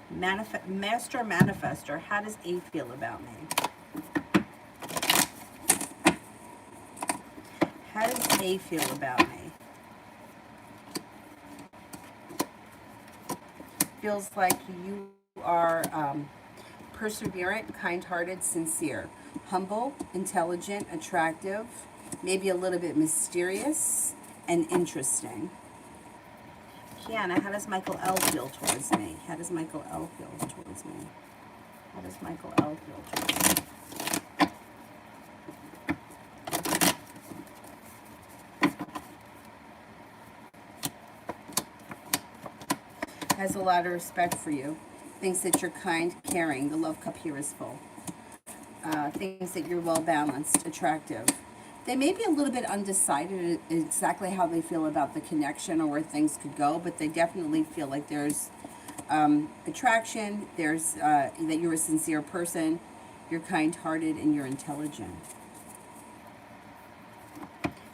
Master Manifester. How does A feel about me? How does A feel about me? Feels like you are perseverant, kind-hearted, sincere, humble, intelligent, attractive, maybe a little bit mysterious, and interesting. Kiana, how does Michael L feel towards me? How does Michael L feel towards me? How does Michael L feel towards me? Has a lot of respect for you. Thinks that you're kind, caring. The love cup here is full. Thinks that you're well balanced, attractive. They may be a little bit undecided exactly how they feel about the connection or where things could go, but they definitely feel like there's attraction, there's that you're a sincere person, you're kind-hearted, and you're intelligent.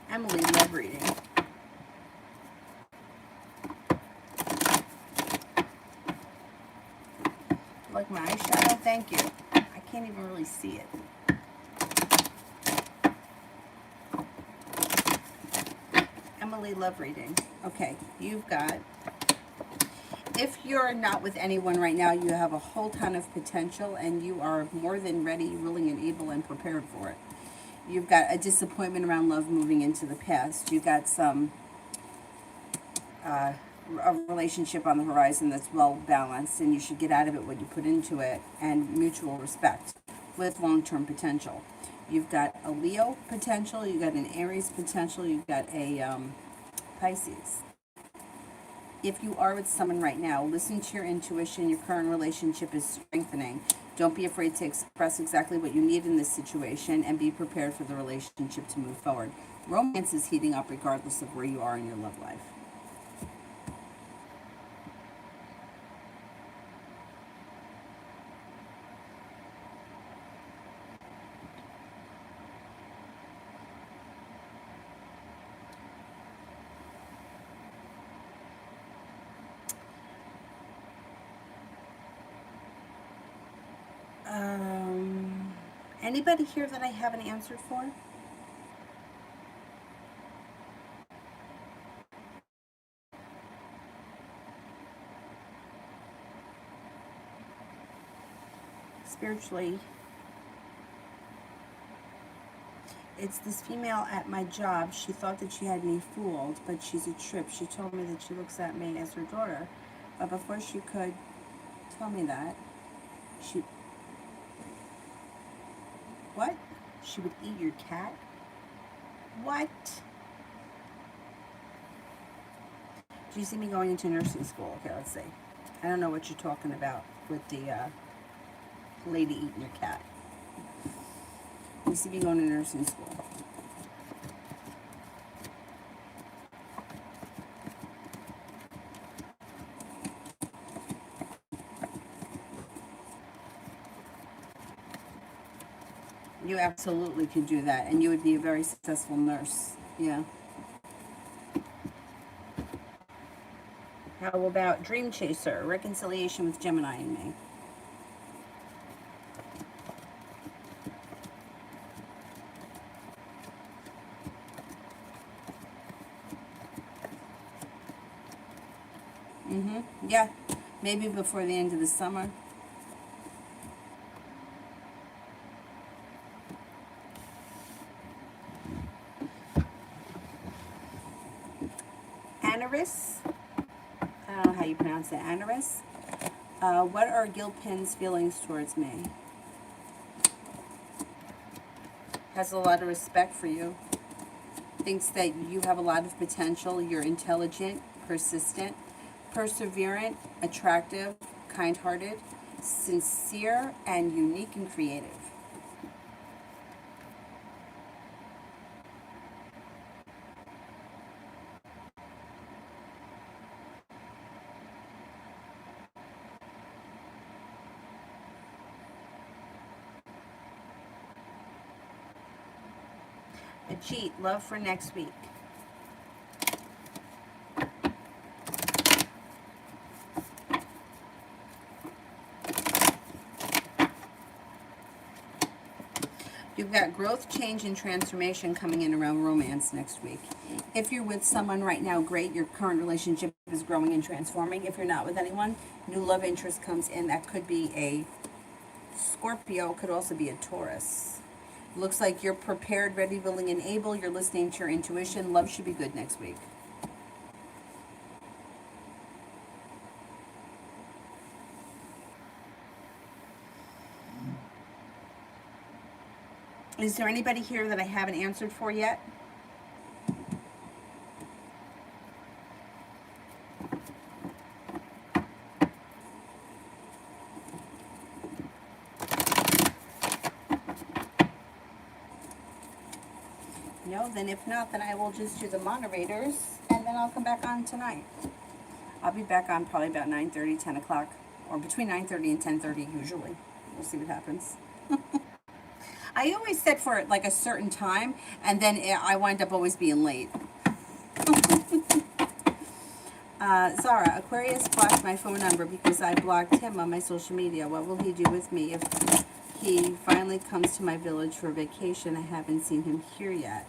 Emily, love reading. Like my eyeshadow? Thank you. I can't even really see it. Emily, love reading. Okay, you've got, if you're not with anyone right now, you have a whole ton of potential and you are more than ready, willing, and able and prepared for it. You've got a disappointment around love moving into the past. You've got some a relationship on the horizon that's well balanced, and you should get out of it what you put into it, and mutual respect with long-term potential. You've got a Leo potential, you've got an Aries potential, you've got a Pisces. If you are with someone right now, listen to your intuition. Your current relationship is strengthening. Don't be afraid to express exactly what you need in this situation and be prepared for the relationship to move forward. Romance is heating up regardless of where you are in your love life. Anybody here that I haven't answered for? Spiritually, it's this female at my job. She thought that she had me fooled, but she's a trip. She told me that she looks at me as her daughter. But before she could tell me that, she... What? She would eat your cat? What? Do you see me going into nursing school? Okay, let's see. I don't know what you're talking about with the lady eating your cat. You see me going to nursing school. You absolutely could do that, and you would be a very successful nurse. Yeah. How about Dream Chaser, reconciliation with Gemini and me? Yeah, maybe before the end of the summer. Anaris, I don't know how you pronounce it, Anaris. What are Gilpin's feelings towards me? Has a lot of respect for you. Thinks that you have a lot of potential. You're intelligent, persistent, perseverant, attractive, kind-hearted, sincere, and unique and creative. A cheat, love for next week. You've got growth, change, and transformation coming in around romance next week. If you're with someone right now, great. Your current relationship is growing and transforming. If you're not with anyone, new love interest comes in. That could be a Scorpio, could also be a Taurus. Looks like you're prepared, ready, willing, and able. You're listening to your intuition. Love should be good next week. Is there anybody here that I haven't answered for yet? No, then if not, then I will just do the moderators, and then I'll come back on tonight. I'll be back on probably about 9:30, 10 o'clock, or between 9:30 and 10:30 usually. We'll see what happens. I always set for like a certain time, and then I wind up always being late. Zara, Aquarius blocked my phone number because I blocked him on my social media. What will he do with me if he finally comes to my village for vacation? I haven't seen him here yet.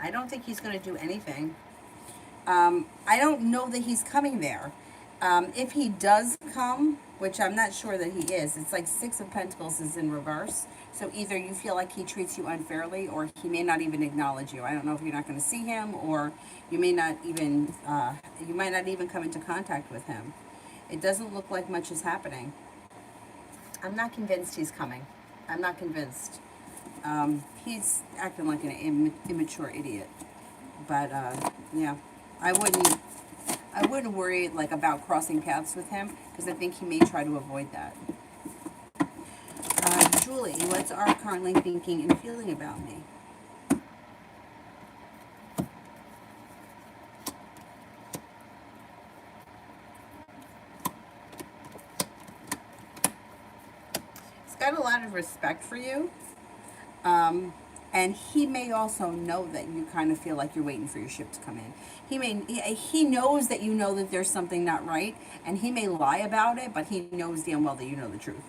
I don't think he's going to do anything. I don't know that he's coming there. If he does come, which I'm not sure that he is, it's like Six of Pentacles is in reverse. So either you feel like he treats you unfairly, or he may not even acknowledge you. I don't know if you're not going to see him, or you may not even, you might not even come into contact with him. It doesn't look like much is happening. I'm not convinced he's coming. I'm not convinced. He's acting like an immature idiot. But yeah, I wouldn't worry like about crossing paths with him, because I think he may try to avoid that. Julie, what's our currently thinking and feeling about me? He's got a lot of respect for you. And he may also know that you kind of feel like you're waiting for your ship to come in. He knows that you know that there's something not right, and he may lie about it, but he knows damn well that you know the truth.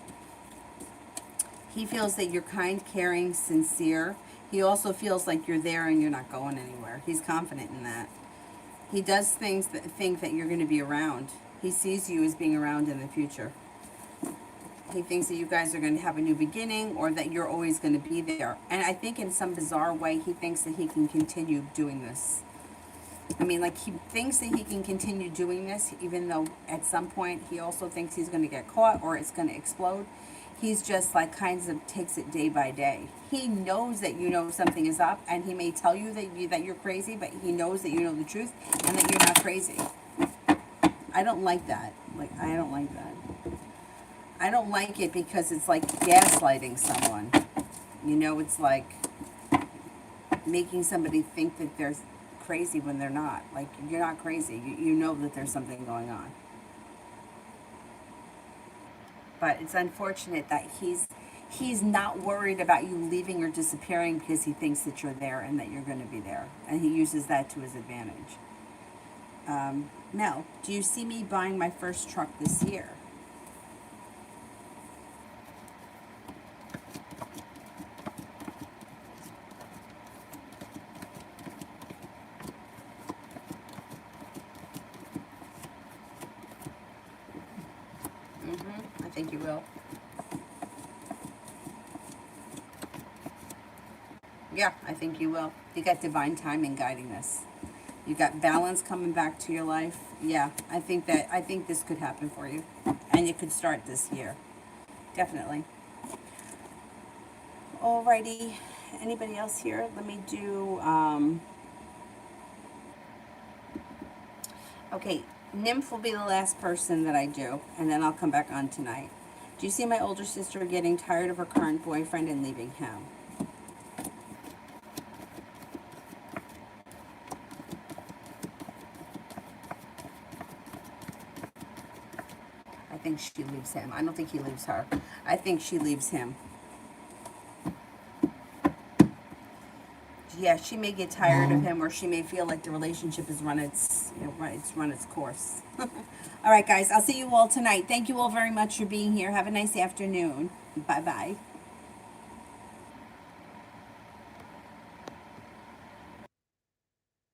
He feels that you're kind, caring, sincere. He also feels like you're there and you're not going anywhere. He's confident in that. He does things that think that you're going to be around. He sees you as being around in the future. He thinks that you guys are going to have a new beginning, or that you're always going to be there. And I think in some bizarre way, he thinks that he can continue doing this. I mean, like, he thinks that he can continue doing this, even though at some point he also thinks he's going to get caught or it's going to explode. He's just like kinds of takes it day by day. He knows that you know something is up, and he may tell you that you're crazy, but he knows that you know the truth and that you're not crazy. I don't like that. I don't like that. I don't like it because it's like gaslighting someone. You know, it's like making somebody think that they're crazy when they're not. Like, you're not crazy. You know that there's something going on. But it's unfortunate that he's not worried about you leaving or disappearing because he thinks that you're there and that you're going to be there, and he uses that to his advantage. Mel, do you see me buying my first truck this year? I think you will. Yeah, I think you will. You got divine timing guiding this. You got balance coming back to your life. Yeah, I think this could happen for you, and you could start this year. Definitely. Alrighty. Anybody else here? Let me do. Okay, Nymph will be the last person that I do, and then I'll come back on tonight. Do you see my older sister getting tired of her current boyfriend and leaving him? I think she leaves him. I don't think he leaves her. I think she leaves him. Yeah, she may get tired of him, or she may feel like the relationship has run its, it's run its course. All right, guys, I'll see you all tonight. Thank you all very much for being here. Have a nice afternoon. Bye-bye.